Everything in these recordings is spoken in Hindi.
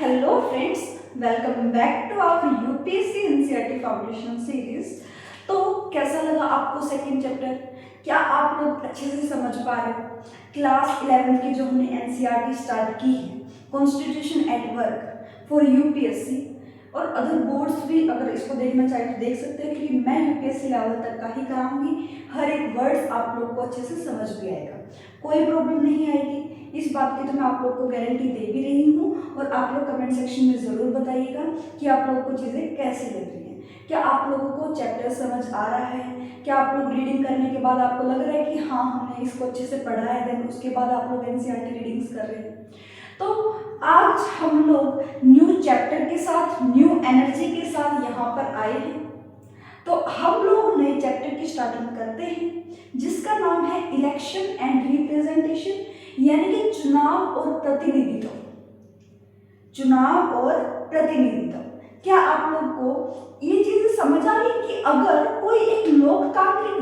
Hello friends, welcome back to our UPSC NCERT foundation series. तो कैसा लगा आपको सेकंड चैप्टर? क्या आप लोग अच्छे से समझ पा रहे हो? क्लास 11 की जो हमने एनसीईआरटी स्टार्ट की है, constitution at work for UPSC और अदर बोर्ड्स भी अगर इसको देखना चाहे तो देख सकते हैं, क्योंकि मैं यूपीएससी लेवल तक का ही कराऊंगी। हर एक वर्ड्स आप लोग को अच्छे से समझ भी आएगा, कोई प्रॉब्लम नहीं आएगी। इस बात की तो मैं आप लोग को गारंटी दे भी रही हूँ। और आप लोग कमेंट सेक्शन में ज़रूर बताइएगा कि आप लोगों को चीज़ें कैसी लग रही हैं। क्या आप लोगों को चैप्टर समझ आ रहा है? क्या आप लोग रीडिंग करने के बाद आपको लग रहा है कि हाँ हमने इसको अच्छे से पढ़ा है, देन उसके बाद आप लोग एनसीईआरटी रीडिंग्स कर रहे हैं? तो आज हम लोग न्यू चैप्टर के साथ, न्यू एनर्जी के साथ यहाँ पर आए हैं। तो हम लोग नए चैप्टर की स्टार्टिंग करते हैं, जिसका नाम है इलेक्शन एंड रिप्रेजेंटेशन, यानी कि चुनाव और प्रतिनिधित्व। चुनाव और प्रतिनिधित्व। क्या आप लोग को ये चीज समझ आ रही है कि अगर कोई एक लोकतांत्रिक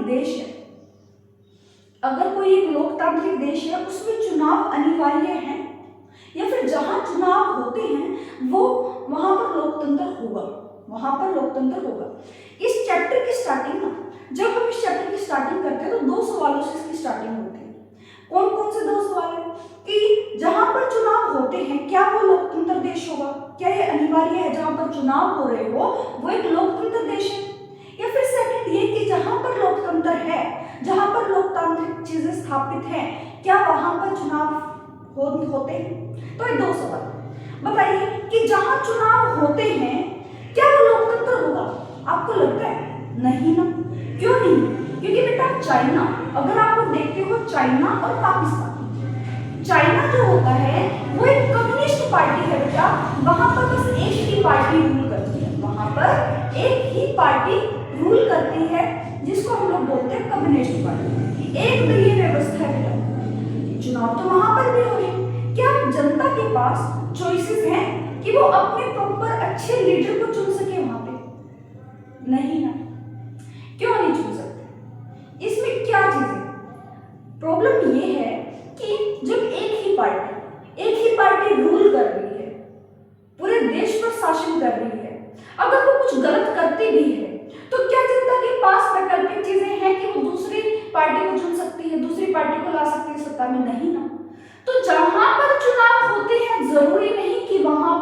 देश है, उसमें चुनाव अनिवार्य है, या फिर जहां चुनाव होते हैं वो वहां पर लोकतंत्र होगा। इस चैप्टर की स्टार्टिंग ना, जब हम इस चैप्टर की स्टार्टिंग करते हैं तो दो सवालों से इसकी स्टार्टिंग होती है। कौन कौन से दो सवाल है? कि जहां पर चुनाव होते हैं क्या वो लोकतंत्र देश होगा? क्या ये अनिवार्य है जहां पर चुनाव हो रहे हो वो एक लोकतंत्र देश है? या फिर सेकंड ये कि जहां पर लोकतंत्र है, जहां पर लोकतांत्रिक चीजें स्थापित हैं, क्या वहां पर चुनाव होते हैं? तो ये दो सवाल बताइए कि जहां चुनाव होते हैं क्या वो लोकतंत्र होगा? आपको लगता है नहीं ना? क्यों नहीं? क्योंकि बेटा चाइना, अगर आप लोग देखते हो चाइना और पाकिस्तान, चाइना जो होता है वो एक कम्युनिस्ट पार्टी है बेटा। वहां पर बस एक ही पार्टी रूल करती है, जिसको हम लोग बोलते हैं कम्युनिस्ट पार्टी। एक दलीय व्यवस्था है बेटा। चुनाव तो वहां पर भी हो रहे हैं, क्या जनता के पास चॉइसेस हैं कि वो अपने प्रॉपर अच्छे लीडर को चुन सके? वहां पे नहीं ना। क्यों नहीं चुन सकते? इसमें क्या चीज है? प्रॉब्लम ये है कि जब एक ही पार्टी रूल कर रही है, पूरे देश पर शासन कर रही है, अगर वो कुछ गलत करती भी है तो क्या जनता के पास वैकल्पिक चीजें हैं कि वो दूसरी पार्टी को चुन सकती है, दूसरी पार्टी को ला सकती है सत्ता में? नहीं ना। तो जहां पर चुनाव होते हैं जरूरी नहीं कि वहां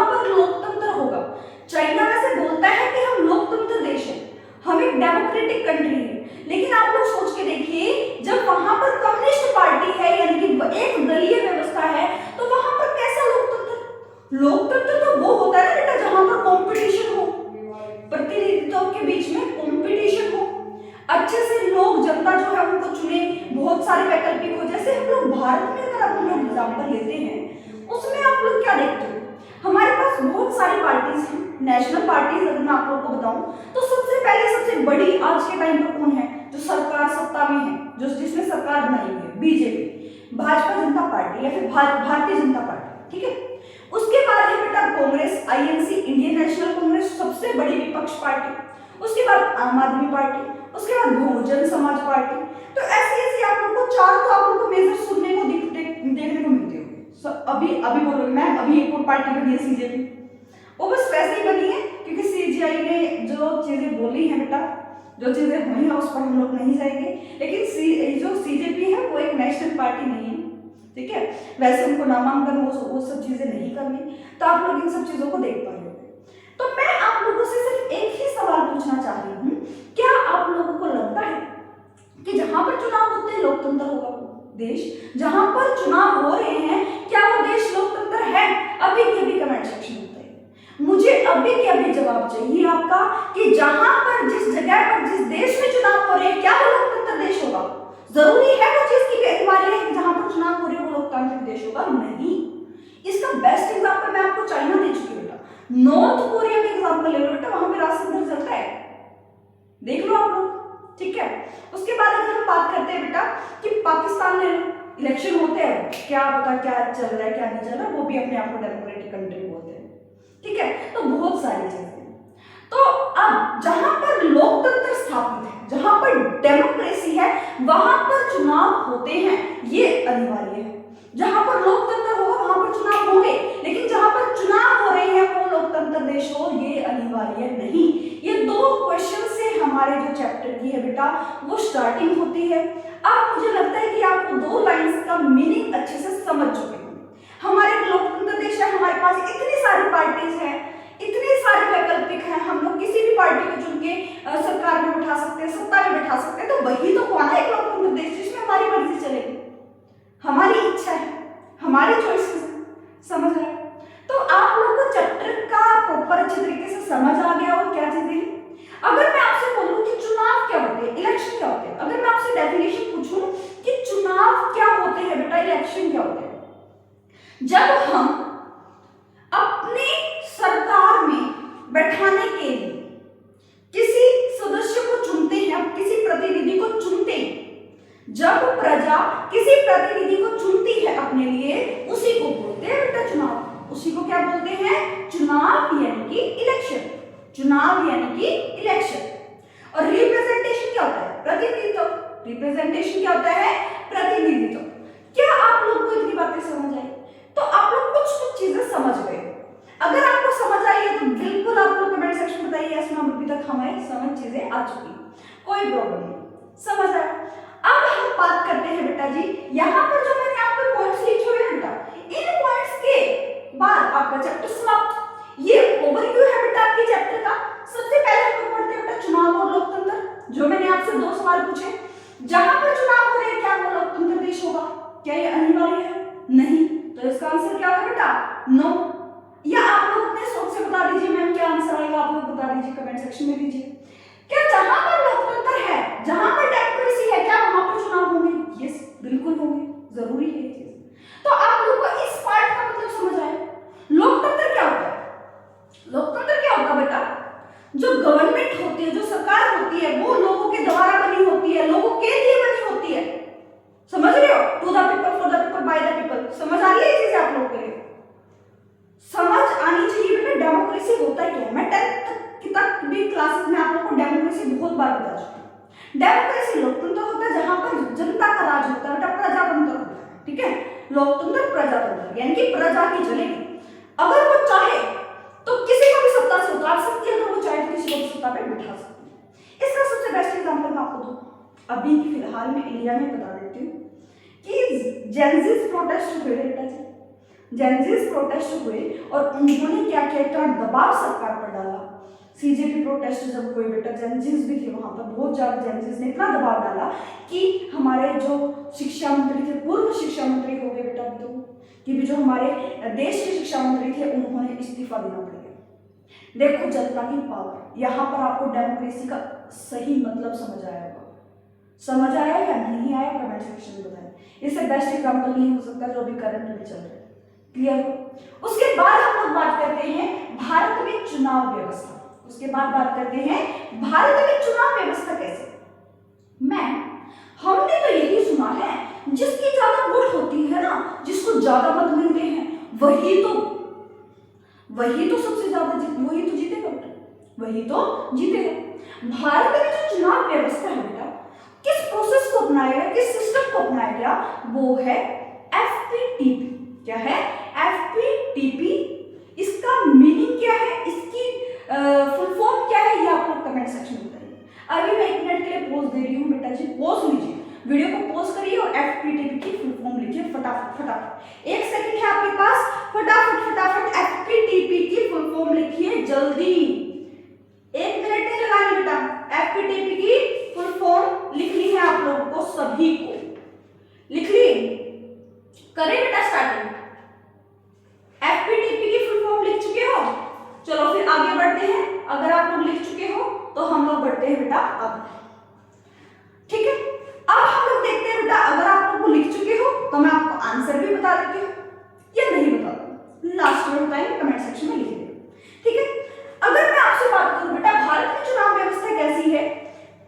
पर लोकतंत्र होगा। चाइना वैसे बोलता है कि हम लोकतंत्र देश है, हम एक डेमोक्रेटिक कंट्री है, लेकिन आप लोग सोच के देखिए जब वहां पर कम्युनिस्ट पार्टी है, यानी कि एक दलीय व्यवस्था है, तो वहां पर कैसा लोकतंत्र? लोकतंत्र तो वो होता है ना बेटा जहां पर कंपटीशन हो, प्रतिनिधित्व के बीच में कंपटीशन हो, अच्छे से लोग, जनता जो है उनको चुने, बहुत सारे वैकल्पिक हो। जैसे हम लोग भारत में अगर हम लोग एग्जाम्पल लेते हैं, उसमें आप लोग क्या देखते हो? हमारे पास बहुत सारी पार्टीज हैं, नेशनल पार्टीज। अगर मैं आप लोग को बताऊं तो सबसे बड़ी आज के टाइम पर कौन है जो सरकार सत्ता में है, जो जिसने सरकार बनाई है? बीजेपी, भाजपा जनता पार्टी, या फिर भारतीय जनता पार्टी। ठीक है। उसके बाद है बेटा Congress, INC, Indian national Congress, सबसे बड़ी विपक्ष पार्टी। उसके बाद आम आदमी पार्टी, उसके बाद बहुजन समाज पार्टी। तो ऐसे आप लोग को चार तो आप लोग को मेजर सुनने को देखने को मिलती होगी। अभी बोलोगे मैम अभी एक और पार्टी बनी है सीजेपी, वो बस वैसे ही बनी है क्योंकि सीजीआई ने जो चीजें बोली है बेटा, जो चीजें हुई है उस पर हम लोग नहीं जाएंगे, लेकिन जो सीजेपी है वो एक नेशनल पार्टी नहीं है। ठीक है। वैसे उनको नामांकन वो सब चीजें नहीं करनी, तो आप लोग इन सब चीजों को देख पाएंगे। तो मैं आप लोगों से सिर्फ एक ही सवाल पूछना चाह रही हूँ, क्या आप लोगों को लगता है कि जहां पर चुनाव होते हैं लोकतंत्र होगा देश? जहां पर चुनाव हो रहे हैं क्या वो देश लोकतंत्र है? अभी के अभी कमेंट सेक्शन में बताइए मुझे, अभी के अभी जवाब चाहिए आपका कि जहां पर, जिस जगह पर, जिस देश में चुनाव हो रहे हैं, क्या वो लोकतंत्र देश होगा? जरूरी है वो चीज की अनिवार्य है कि जहां पर चुनाव हो रहे हो वो लोकतांत्रिक देश होगा? नहीं। इसका बेस्ट एग्जांपल मैं आपको चाइना दे चुकी हूँ बेटा। नॉर्थ कोरिया का एग्जांपल ले लो बेटा, वहां पे राष्ट्रपति रिजल्ट है, देख लो आप लोग। ठीक है। उसके बाद अगर हम बात करते हैं बेटा कि पाकिस्तान में इलेक्शन होते हैं, क्या पता क्या चल रहा है क्या नहीं चल रहा, वो भी अपने आप को डेमोक्रेटिक कंट्री बोलते हैं। ठीक है। तो बहुत सारी चीजें। तो अब जहां पर लोकतंत्र स्थापित है, जहां पर डेमोक्रेसी है, वहां पर चुनाव होते हैं, ये अनिवार्य है। जहां पर लोकतंत्र होगा वहां पर चुनाव होंगे, लेकिन जहां पर चुनाव हो रहे हैं वो लोकतंत्र देश हो, ये अनिवार्य नहीं। ये दो क्वेश्चन से हमारे जो चैप्टर की है बेटा वो स्टार्टिंग होती है। अब मुझे लगता है कि आपको दो लाइंस का मीनिंग अच्छे से समझ चुके होंगे। हमारे लोकतंत्र देश है, हमारे पास इतनी सारी पार्टीज हैं, इतने सारे वैकल्पिक हैं, हम लोग किसी भी पार्टी को चुन के सरकार में बैठा सकते हैं, सत्ता में बैठा सकते हैं। तो वही तो हुआ ना एक लोकतंत्र देश जिसमें हमारी मर्जी चलेगी, हमारी इच्छा है, हमारी चॉइसेस है। समझ रहे? तो आप लोग को चैप्टर का प्रॉपर अच्छे तरीके से समझ आ गया और क्या चीजें। अगर मैं आपसे बोलूं कि चुनाव क्या होते हैं, इलेक्शन क्या होते हैं, अगर मैं आपसे डेफिनेशन पूछूं कि चुनाव क्या होते हैं बेटा, इलेक्शन क्या होते हैं, जब हम अपनी सरकार में बैठाने के लिए किसी सदस्य को चुनते हैं, किसी प्रतिनिधि को चुनते हैं, जब प्रजा किसी प्रतिनिधि को चुनती है अपने लिए, उसी को बोलते हैं बेटा चुनाव। उसी को क्या बोलते हैं? चुनाव यानी कि इलेक्शन। चुनाव यानी कि इलेक्शन। और रिप्रेजेंटेशन क्या होता है? प्रतिनिधित्व। रिप्रेजेंटेशन क्या होता है? प्रतिनिधित्व। क्या आप लोग को इतनी बातें समझ आई? तो आप लोग कुछ चीजें समझ गए। अगर आपको समझ आई है तो बिल्कुल आप लोग कमेंट सेक्शन में बताइए यस मैम अभी तक हमें समझ चीजें आ चुकी, कोई प्रॉब्लम नहीं, समझ आया। अब हम बात करते हैं बेटा जी, यहाँ पर जो मैंने आपको पॉइंट्स लिखे हुए हैं बेटा, इन पॉइंट्स के बाद आपका चैप्टर समाप्त। ये ओवरव्यू है बेटा आपके चैप्टर का। सबसे पहले हम लोग पढ़ते हैं बेटा चुनाव और लोकतंत्र, जो मैंने आपसे दो सवाल पूछे। जहां पर चुनाव हो रहे हैं क्या वो लोकतंत्र देश होगा? क्या ये अनिवार्य है? नहीं। तो इसका आंसर क्या होगा बेटा? नो। या आप लोग अपने सोच से बता दीजिए मैम क्या आंसर आएगा, आप लोग बता दीजिए कमेंट सेक्शन में दीजिए। क्या जहां पर लोकतंत्र है, जहां पर डेमोक्रेसी है, क्या वहां पर चुनाव होंगे? यस बिल्कुल होंगे, जरूरी है ये चीज। तो आप लोग को इस पार्ट का मतलब समझ आया। लोकतंत्र क्या होता है? लोकतंत्र क्या होता है बेटा? जो गवर्नमेंट होती है, जो सरकार होती है, वो लोगों के द्वारा बनी होती है, लोगों के लिए बनी होती है। समझ रहे हो? To the people, for the people, by the people. समझ आ रही है ये चीज आप लोगों के लिए? समझ आनी चाहिए बेटा डेमोक्रेसी होता है क्या। मैं 10th तक भी क्लास में आप लोगों को डेमोक्रेसी बहुत बार बता चुकी हूं। डेमोक्रेसी लोकतंत्र होता है जहां पर जनता का राज होता है बेटा, प्रजातंत्र होता है, ठीक है। लोकतंत्र प्रजातंत्र यानी कि प्रजा की चलेगी। अगर वो चाहे तो किसी को भी सत्ता से उतार सकती है, अगर वो चाहे तो किसी को भी सत्ता पे बिठा सकती है। इसका सबसे बेस्ट एग्जांपल मैं आपको दूं, अभी फिलहाल में इंडिया में बता देती हूँ कि जेनजीज प्रोटेस्ट हुए बेटा जी, जेनजीज प्रोटेस्ट हुए और उन्होंने क्या किया, इतना दबाव सरकार पर डाला। सीजेपी प्रोटेस्ट जब हुए बेटा, जेनजीज भी थे वहां पर, बहुत ज्यादा जेनजीज ने इतना दबाव डाला कि हमारे जो शिक्षा मंत्री थे, पूर्व शिक्षा मंत्री हो गए बेटा अभी तो, कि भी जो हमारे देश के शिक्षा मंत्री थे उन्होंने इस्तीफा देना पड़ गया। देखो जनता की पावर। यहाँ पर आपको डेमोक्रेसी का सही मतलब समझ आया होगा। समझ आया या नहीं आया कमेंट सेक्शन में बताएं। इससे बेस्ट एग्जांपल नहीं हो सकता जो अभी करंट में चल रहा है। क्लियर हो? उसके बाद हम लोग बात करते हैं भारत में चुनाव व्यवस्था। उसके बाद बात करते हैं भारत में चुनाव व्यवस्था कैसे। मैम हमने तो यही सुना है जिसकी ज्यादा वोट होती है ना, जिसको ज्यादा मत मिलते हैं वही तो सबसे ज्यादा वही तो जीतेगा बेटा, वही तो जीतेगा। भारत में जो चुनाव व्यवस्था है बेटा, किस प्रोसेस को अपनाया गया, किस सिस्टम को अपनाया गया, वो है एफपीटीपी। क्या है? एफपीटीपी। इसका मीनिंग क्या है, इसकी फुल फॉर्म क्या है, ये आप लोग कमेंट सेक्शन में बताइए। अभी मैं 1 मिनट के लिए पॉज दे रही हूँ बेटा जी, पॉज लीजिए, वीडियो को पॉज करिए और एफपीटीपी की फुल फॉर्म लिखिए फटाफट फटाफट। 1 सेकंड है आपके पास, फटाफट फटाफट एफपीटीपी की फुल फॉर्म लिखिए जल्दी। 1 मिनट नहीं लगानी बेटा, एफपीटीपी की फुल फॉर्म लिखनी है आप लोगों को, सभी को लिख ली। करें बेटा स्टार्टिंग। एफपीटीपी की फुल फॉर्म लिख चुके हो? चलो फिर आगे बढ़ते हैं। अगर आप लोग लिख चुके हो तो हम लोग बढ़ते हैं बेटा अब, ठीक है। अब हम लोग देखते हैं बेटा, अगर आप लोग लिख चुके हो तो मैं आपको आंसर भी बता देती हूँ या नहीं बता दूँ, लास्ट में बताएंगे, कमेंट सेक्शन में लिख देंगे, ठीक है। अगर मैं आपसे बात करूं बेटा भारत की चुनाव व्यवस्था कैसी है,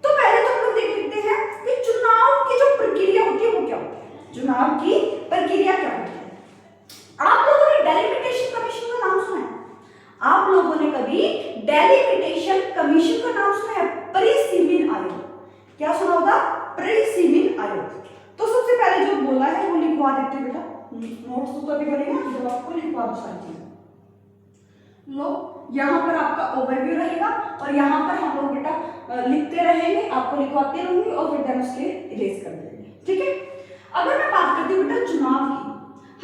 तो पहले तो हम लोग देख लेते हैं कि चुनाव की जो प्रक्रिया होती है वो क्या होती है। चुनाव की प्रक्रिया क्या होती है? आप लोगों ने डेलिमिटेशन कमीशन का नाम सुना है? आप लोगों ने कभी डेलिमिटेशन कमीशन का नाम सुना है? प्री-सिविल आयोग। क्या सुना होगा? प्री-सिविल आयोग। तो सबसे पहले जो बोला है वो लिखवा लिखवा देती हूँ बेटा, नोट्स तो अभी बनेगा जब आपको लिखवा दो सारी चीजें। लो यहाँ पर आपका ओवरव्यू रहेगा और यहाँ पर हम लोग बेटा लिखते रहेंगे, आपको लिखवाते रहूंगी और फिर देन उसके इरेज कर देंगे, ठीक है। अगर मैं बात करती हूँ बेटा चुनाव की,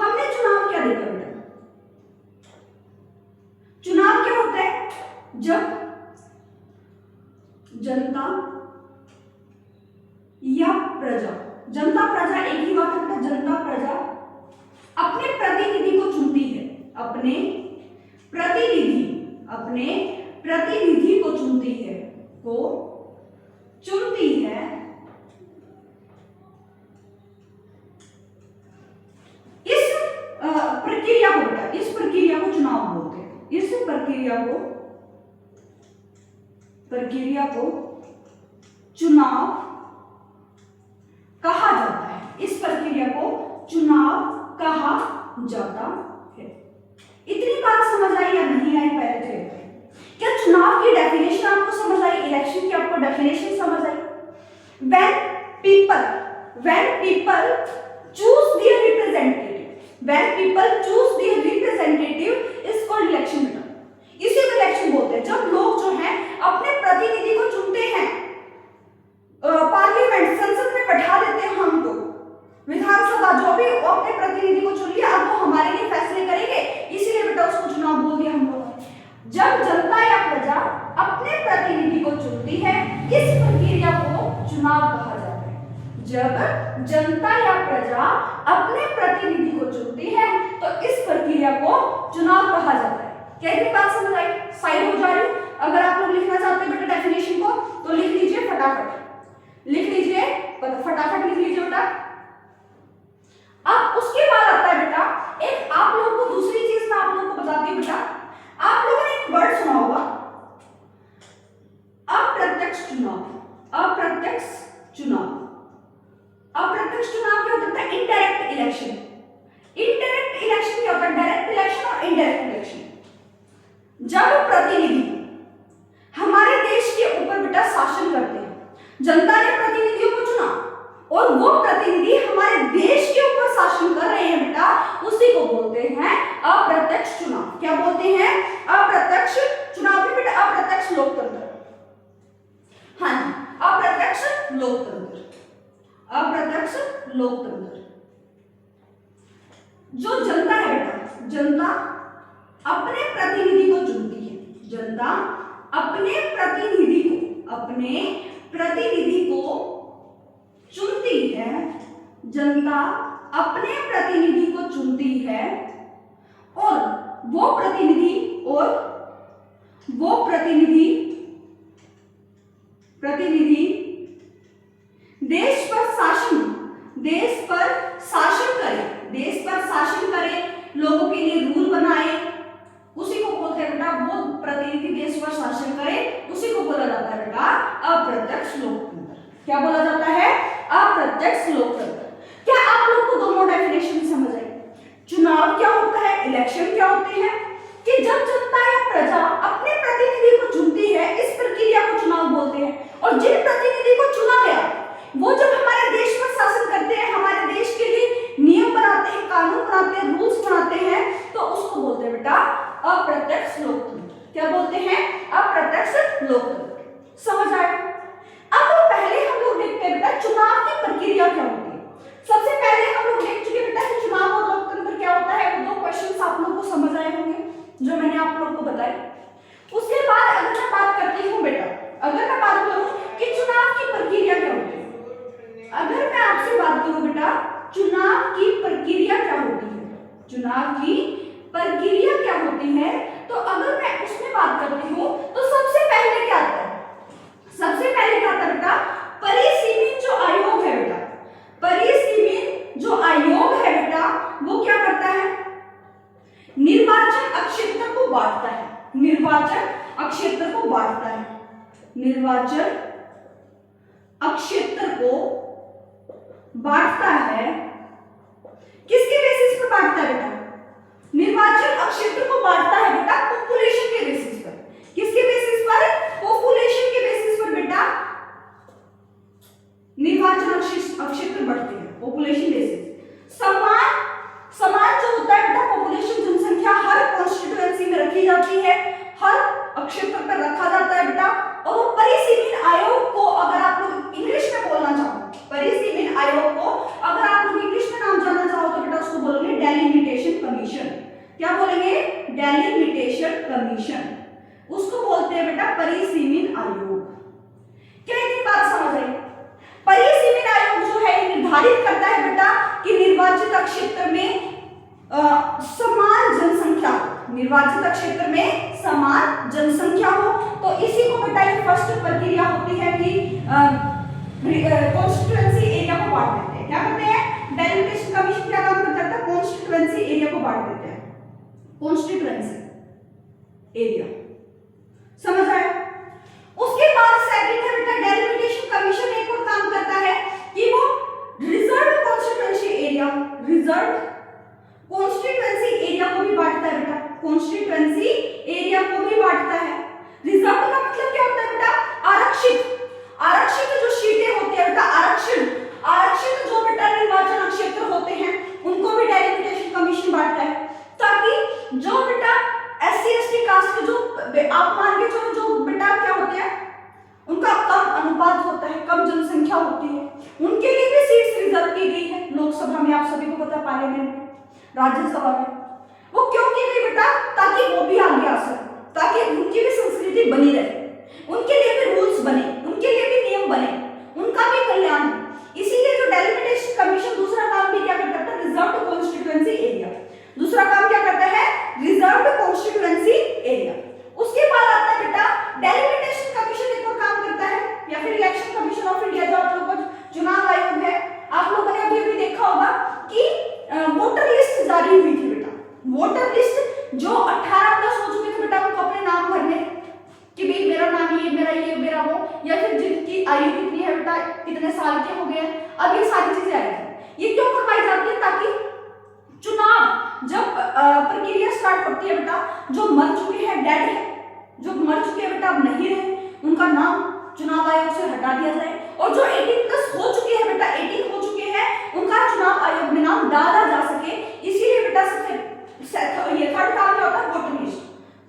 हमने चुनाव क्या देखा बेटा? चुनाव क्या होता है? जब जनता या प्रजा, जनता प्रजा एक ही बात है बेटा, जनता प्रजा अपने प्रतिनिधि को चुनती है, अपने प्रतिनिधि को चुनती है, इस प्रक्रिया को चुनाव बोलते हैं, इस प्रक्रिया को चुनाव कहा जाता है, इस प्रक्रिया को चुनाव कहा जाता है। इतनी बात समझ आई या नहीं आई पहले तो ये बताइए। क्या चुनाव की डेफिनेशन आपको समझ आई? इलेक्शन की आपको डेफिनेशन समझ आई? when people choose their representative is called election बेटा, इसी को इलेक्शन बोलते हैं। जब लोग जो हैं अपने प्रतिनिधि को चुनते हैं, पार्लियामेंट संसद में बैठा देते हैं, हम लोग विधानसभा जो भी अपने प्रतिनिधि को चुन लिया, अब वो हमारे लिए फैसले करेंगे, इसीलिए बेटा उसको चुनाव बोल दिया हम लोगों ने। जब जनता या प्रजा अपने प्रतिनिधि को चुनती है, इस प्रक्रिया को चुनाव कहा जाता है। जब जनता या प्रजा अपने प्रतिनिधि को चुनती है तो इस प्रक्रिया को चुनाव कहा जाता है। क्या बात समझ आई? साइड हो जा रही। अगर आप लोग लिखना चाहते हैं बेटा डेफिनेशन को तो लिख लीजिए, फटाफट लिख लीजिए, फटाफट लिख लीजिए बेटा। अब उसके बाद आता है बेटा एक, आप लोगों को दूसरी चीज मैं आप लोगों को बताती हूँ बेटा, आप लोगों ने एक वर्ड सुना होगा अप्रत्यक्ष चुनाव। अप्रत्यक्ष चुनाव क्या होता है? Indirect election. इनडायरेक्ट इलेक्शन क्या होता है? डायरेक्ट इलेक्शन और इनडायरेक्ट इलेक्शन। जब प्रतिनिधि हमारे देश के ऊपर बेटा शासन करते हैं, जनता ने प्रतिनिधियों को चुना और वो प्रतिनिधि हमारे देश के ऊपर शासन कर रहे हैं बेटा, उसी को बोलते हैं अप्रत्यक्ष चुनाव। क्या बोलते हैं? अप्रत्यक्ष चुनाव में बेटा अप्रत्यक्ष लोकतंत्र। हाँ जी, अप्रत्यक्ष लोकतंत्र। अप्रत्यक्ष लोकतंत्र। जो जनता है बेटा, जनता अपने प्रतिनिधि को चुनती है, जनता अपने प्रतिनिधि को चुनती है, जनता अपने प्रतिनिधि को चुनती है और वो प्रतिनिधि देश पर शासन करे, लोगों के लिए रूल बनाए, उसी को बोलते हैं बेटा, वो प्रतिनिधि देश पर शासन करे, उसी को बोला जाता है बेटा अप्रत्यक्ष लोकतंत्र। क्या बोला जाता है? अप्रत्यक्ष लोकतंत्र। क्या आप लोग को दोनों डेफिनेशन समझ आई? चुनाव क्या होता है, इलेक्शन क्या होते हैं? कि जब जनता या प्रजा अपने प्रतिनिधि को चुनती है, इस प्रक्रिया को चुनाव बोलते हैं। और जिन प्रतिनिधि को चुना गया वो जब हमारे देश पर शासन करते हैं, हमारे देश के लिए नियम बनाते हैं, कानून बनाते हैं, रूल्स बनाते हैं, तो उसको बोलते हैं बेटा अप्रत्यक्ष लोकतंत्र। क्या बोलते हैं? अप्रत्यक्ष लोकतंत्र। समझ आया? अब पहले हम लोग देखते हैं बेटा चुनाव की प्रक्रिया क्या होती है। सबसे पहले हम लोग देख चुके बेटा कि चुनाव और लोकतंत्र क्या होता है। वो दो क्वेश्चंस आप लोग को समझ आए होंगे जो मैंने आप लोग को बताए। उसके बाद अगर मैं बात करती हूँ बेटा, अगर मैं बात करूं कि चुनाव की प्रक्रिया क्या होती है, अगर मैं आपसे बात करूं बेटा चुनाव की प्रक्रिया क्या होती है, चुनाव की प्रक्रिया क्या होती है, तो अगर मैं उसमें बात करती हूँ तो सबसे पहले क्या आता है? सबसे पहले क्या आता है बेटा? परिसीमित जो आयोग है बेटा, परिसीमित जो आयोग है बेटा, वो क्या करता है? निर्वाचन अक्षेत्र को बांटता है, निर्वाचन अक्षेत्र को बांटता है, निर्वाचन अक्षेत्र को बांटता है। किसके बेसिस पर बांटता है बेटा? निर्वाचन अक्षेत्र को बांटता है बेटा पॉपुलेशन के बेसिस पर। किसके बेसिस पर? पॉपुलेशन के बेसिस पर बेटा निर्वाचन अक्षेत्र बढ़ते हैं, पॉपुलेशन बेसिस। समान कमीशन, उसको बोलते हैं बेटा परिसीमन आयोग। क्या इतनी बात समझ आई? परिसीमन आयोग जो है निर्धारित करता है बेटा कि निर्वाचित क्षेत्र में समान जनसंख्या, निर्वाचित क्षेत्र में समान जनसंख्या हो। तो इसी को बेटा ये फर्स्ट प्रक्रिया होती है कि कॉन्स्टिट्यूएंसी एरिया को बांट देते हैं। क्या करते हैं? डेलिमिटेशन कमीशन क्या काम करता है? कॉन्स्टिट्यूएंसी एरिया को बांट देते हैं, कॉन्स्टिट्यूएंसी एरिया। समझ आया? उसके बाद सेकंड है बेटा डेलिमिटेशन कमीशन एक और काम करता है कि वो reserve constituency area, reserve constituency area को भी बांटता है बेटा, कॉन्स्टिट्यूएंसी एरिया को भी बांटता है। रिजर्व का मतलब क्या होता है बेटा? आरक्षित, आरक्षित जो सीटें होती है बेटा, आरक्षित, आरक्षित जो बेटा निर्वाचन क्षेत्र होते हैं उनको भी डेलिमिटेशन कमीशन बांटता है, ताकि जो बेटा एससी एसटी कास्ट के जो आप मान के चलो जो बेटा क्या होते हैं उनका कम अनुपात होता है, कम जनसंख्या होती है, उनके लिए भी सीट्स रिजर्व की गई है। लोकसभा में आप सभी को पता, पार्लियामेंट में, राज्यसभा में। वो क्यों की गई बेटा? ताकि वो भी आगे आ सके, ताकि उनकी भी संस्कृति बनी रहे, उनके लिए भी रूल्स बने, उनके लिए भी नियम बने, उनका भी कल्याण हो। इसीलिए जो डेलिमिटेशन कमीशन दूसरा काम भी क्या करता है? रिजर्व्ड कॉन्स्टिट्यूएंसी एरिया, दूसरा काम क्या करता है? Reserved constituency area. उसके बाद आता है बेटा डेलिमिटेशन कमीशन एक और काम करता है, या फिर इलेक्शन कमीशन ऑफ इंडिया जो आप लोगों का चुनाव आयोग है। आप लोगों ने अभी अभी देखा होगा कि वोटर लिस्ट जारी हुई थी बेटा, वोटर लिस्ट जो 18 प्लस हो चुके थे बेटा, उनको अपने नाम भरने कि भाई मेरा नाम ये मेरा वो, या फिर जिनकी आयु कितनी है बेटा, कितने साल के हो गए, अब ये सारी चीजें आई थी। ये क्यों करवाई जाती है? ताकि चुनाव जब प्रक्रिया स्टार्ट होती है बेटा, जो मर चुके हैं, डेड है, जो मर चुके हैं बेटा अब नहीं रहे, उनका नाम चुनाव आयोग से हटा दिया जाए, और जो 18 प्लस हो चुके हैं बेटा, 18 हो चुके हैं, उनका चुनाव आयोग में नाम डाला जा सके। इसीलिए बेटा ये थर्ड काम क्या होता है? Voter list.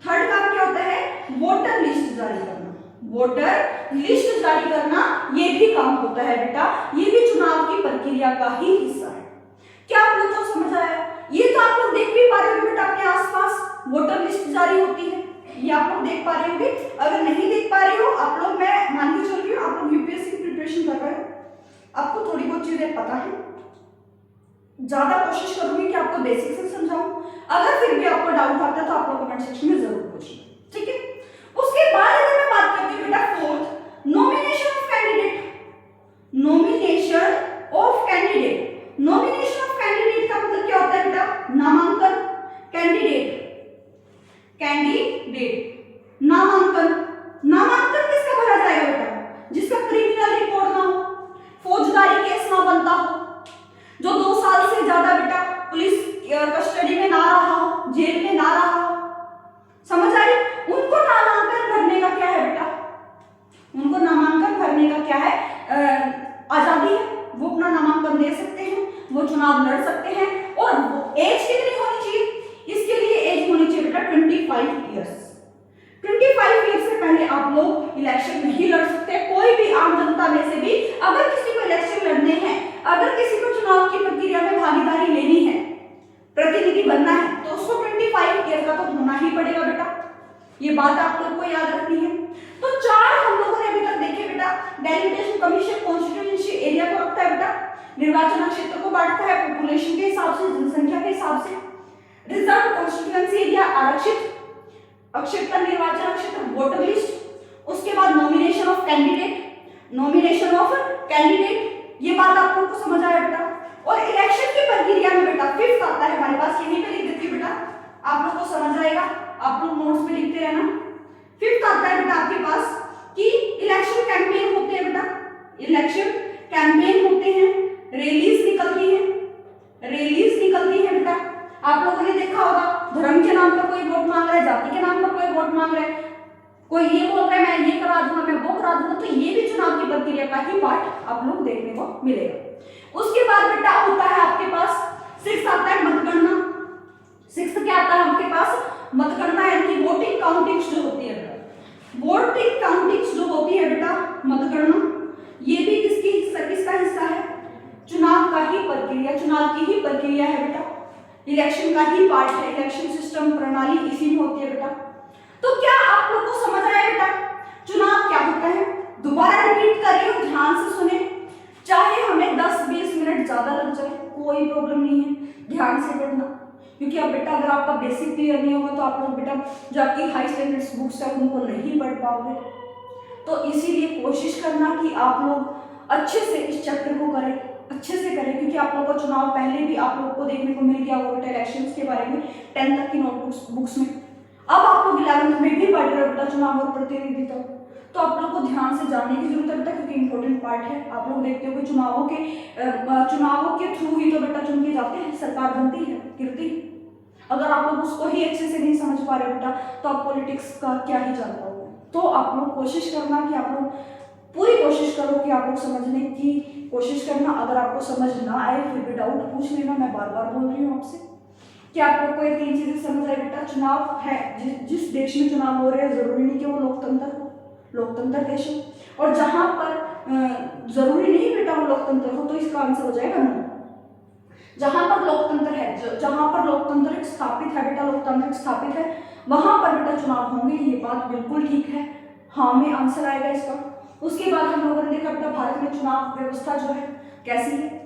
थर्ड काम क्या होता है? वोटर लिस्ट जारी करना, वोटर लिस्ट जारी करना ये भी काम होता है बेटा, ये भी चुनाव की प्रक्रिया का ही हिस्सा है। क्या आप लोग को समझ आया? ये तो आप लोग देख भी पा रहे होंगे बेटा अपने आसपास वोटर लिस्ट जारी होती है, ये आप लोग देख पा रहे होंगे। अगर नहीं देख पा रहे हो आप लोग, मैं मान के चल रही हूँ आप लोग यूपीएससी की प्रिपरेशन कर रहे हो, आपको थोड़ी बहुत चीजें पता है, ज्यादा कोशिश करूंगी कि आपको बेसिक से समझाऊं। अगर फिर भी आपको डाउट आता है तो आप लोग कमेंट सेक्शन में जरूर पूछना, ठीक है? उसके बाद अगर मैं बात करती हूँ बेटा fourth, nomination of candidate. Nomination of candidate, nomination of candidate का मतलब क्या होता है बेटा? नामांकन, कैंडिडेट, कैंडिडेट, नामांकन। नामांकन किसका भरा जाएगा बेटा? जिसका क्रिमिनल रिकॉर्ड ना हो, फौजदारी केस ना बनता हो, जो 2 साल से ज्यादा बेटा पुलिस कस्टडी में ना रहा हो, जेल में ना रहा हो। समझ आई? उनको नामांकन भरने का क्या है बेटा? उनको नामांकन भरने का क्या है? आजादी है, वो अपना नामांकन दे सकते हैं, वो चुनाव लड़ सकते हैं। और एज कितनी होनी चाहिए? इसके लिए एज होनी चाहिए बेटा 25 ईयर्स। 25 ईयर्स से पहले आप लोग इलेक्शन नहीं लड़ सकते। कोई भी आम जनता में से भी अगर किसी को इलेक्शन लड़ने हैं, अगर किसी को चुनाव की प्रक्रिया में भागीदारी लेनी है, प्रतिनिधि बनना है, तो उसको 25 ईयर का तो होना ही पड़ेगा बेटा। ये बात आप लोग को याद रखनी है। तो 4 हम लोगों ने अभी तक देखे बेटा। डेलिमिटेशन कमीशन कॉन्स्टिट्यूएंसी एरिया को रखता है बेटा, निर्वाचन क्षेत्र को बांटता है पॉपुलेशन के हिसाब से, जनसंख्या के हिसाब से। रिजर्व कॉन्स्टिट्यूएंसी एरिया आरक्षित क्षेत्र, निर्वाचन क्षेत्र, वोटर लिस्ट। उसके बाद nomination of candidate, nomination of candidate, ये बात आप लोगों को समझ आया बेटा। और इलेक्शन की प्रक्रिया में बेटा फिफ्थ आता है हमारे पास, यहीं पे लिख देती हूं बेटा, आप लोग को समझ आएगा, आप लोग नोट्स में लिखते रहना। फिफ्थ आता है बेटा आपके पास कि इलेक्शन कैंपेन होते हैं बेटा, इलेक्शन कैंपेन होते हैं, रैलीज निकलती है, रैलीज निकलती है बेटा। आप लोगों ने देखा होगा धर्म के नाम पर कोई वोट मांग रहा है, जाति के नाम पर कोई वोट मांग रहा है, कोई ये बोल रहा है मैं ये करा दूंगा, मैं वो करा दूंगा। तो ये भी चुनाव की प्रक्रिया का ही पार्ट आप लोग देखने को मिलेगा। उसके बाद बेटा होता है आपके पास सिक्स्थ आता है मतगणना। सिक्स्थ क्या आता है आपके पास? मतगणना, यानी वोटिंग काउंटिंग्स जो होती है बेटा, वोटिंग काउंटिंग्स जो होती है बेटा, मतगणना, ये भी किसका हिस्सा है? चुनाव का ही प्रक्रिया, चुनाव की ही प्रक्रिया है बेटा, इलेक्शन का ही पार्ट है। इलेक्शन सिस्टम प्रणाली इसी में होती है बेटा। तो क्या आप लोग को समझ आया बेटा चुनाव क्या होता है? दोबारा रिपीट कर रही हूँ, ध्यान से सुने। चाहे हमें 10-20 मिनट ज्यादा लग जाए कोई प्रॉब्लम नहीं है, ध्यान से पढ़ना, क्योंकि अब बेटा अगर आपका बेसिक क्लियर नहीं होगा तो आप लोग बेटा जो आपकी हाई स्टैंडर्ड्स बुक्स है उनको नहीं पढ़ पाओगे। तो इसीलिए कोशिश करना कि आप लोग अच्छे से इस चैप्टर को करें, अच्छे से करें, क्योंकि आप लोगों का चुनाव पहले भी आप लोग को देखने को मिल गया होगा बेटा इलेक्शंस के बारे में 10th तक की नोटबुक्स बुक्स में। अब आप लोग 11th में भी पढ़ रहे हो बेटा चुनाव और प्रतिनिधित्व, तो आप लोग को ध्यान से जानने की जरूरत है बेटा, क्योंकि इंपॉर्टेंट पार्ट है। आप लोग देखते हो कि चुनावों के थ्रू ही तो बेटा चुन के जाते हैं, सरकार बनती है कीर्ति। अगर आप लोग उसको ही अच्छे से नहीं समझ पा रहे बेटा तो आप पॉलिटिक्स का क्या ही जान पाओगे। तो आप लोग कोशिश करना कि आप लोग पूरी कोशिश करो कि आप लोग समझने की कोशिश करना। अगर आपको समझ ना आए फिर भी डाउट पूछ लेना, मैं बार बार बोल रही हूँ आपसे कि आप लोग को ये 3 चीजें समझ आए बेटा। चुनाव है, जिस देश में चुनाव हो रहे हैं जरूरी नहीं कि वो लोकतंत्र देश हो, और जहां पर जरूरी नहीं बेटा वो लोकतंत्र हो, तो इसका आंसर हो जाएगा नो। जहां पर लोकतंत्र है, जहां पर लोकतंत्र स्थापित है बेटा, लोकतांत्रिक स्थापित है, वहां पर बेटा चुनाव होंगे, ये बात बिल्कुल ठीक है, हाँ में आंसर आएगा इसका। उसके बाद हम लोगों ने देखा बेटा भारत में चुनाव व्यवस्था जो है कैसी है।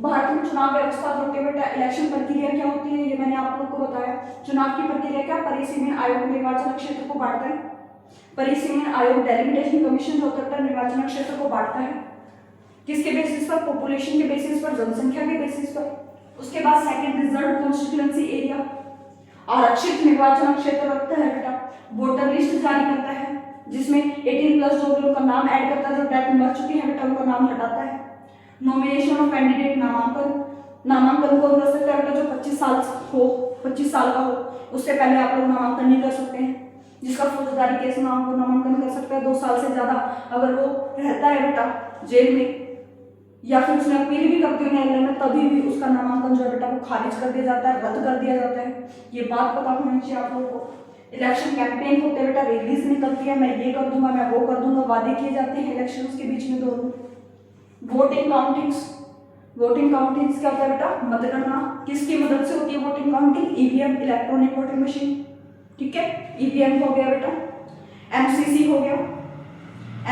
भारत में चुनाव व्यवस्था होती है बेटा, इलेक्शन प्रक्रिया क्या होती है ये मैंने आप लोग को बताया। चुनाव की प्रक्रिया क्या, परिसीमन आयोग निर्वाचन क्षेत्र को बांटता है, परिसीमन आयोग डेलिमिटेशन कमीशन जो होता है निर्वाचन क्षेत्र को बांटता है, किसके बेसिस पर, पॉपुलेशन के बेसिस पर, जनसंख्या के बेसिस पर। उसके बाद सेकंड रिजर्व कॉन्स्टिट्यूएंसी एरिया, आरक्षित निर्वाचन क्षेत्र रखता है बेटा, वोटर लिस्ट जारी करता है जिसमें 18+ जो भी उनका नाम ऐड करता है, जो डेथ मर चुकी है बेटा उनका नाम हटाता है। नॉमिनेशन ऑफ कैंडिडेट, नामांकन कौन कर सकता है बेटा, जो 25 साल का हो, उससे पहले आप लोग नामांकन नहीं कर सकते हैं। जिसका फौजदारी केस ना हो वो नामांकन कर सकता है। 2 साल से ज्यादा अगर वो रहता है बेटा जेल में या फिर उसने अपील भी करती है न्यायालय में, तभी भी उसका नामांकन जो है बेटा वो खारिज कर दिया जाता है, रद्द कर दिया जाता है। ये बात पता होनी चाहिए आप लोगों को। इलेक्शन कैंपेन होते हैं बेटा, रैलीज निकलती है, मैं ये कर दूंगा, मैं वो कर दूंगा, वादे किए जाते हैं इलेक्शंस के बीच में दोनों। वोटिंग काउंटिंग्स क्या होता है बेटा, मतगणना। किसकी मदद से होती है voting counting, EVM, electronic voting machine, ठीक है, ईवीएम हो गया बेटा। एमसीसी हो गया,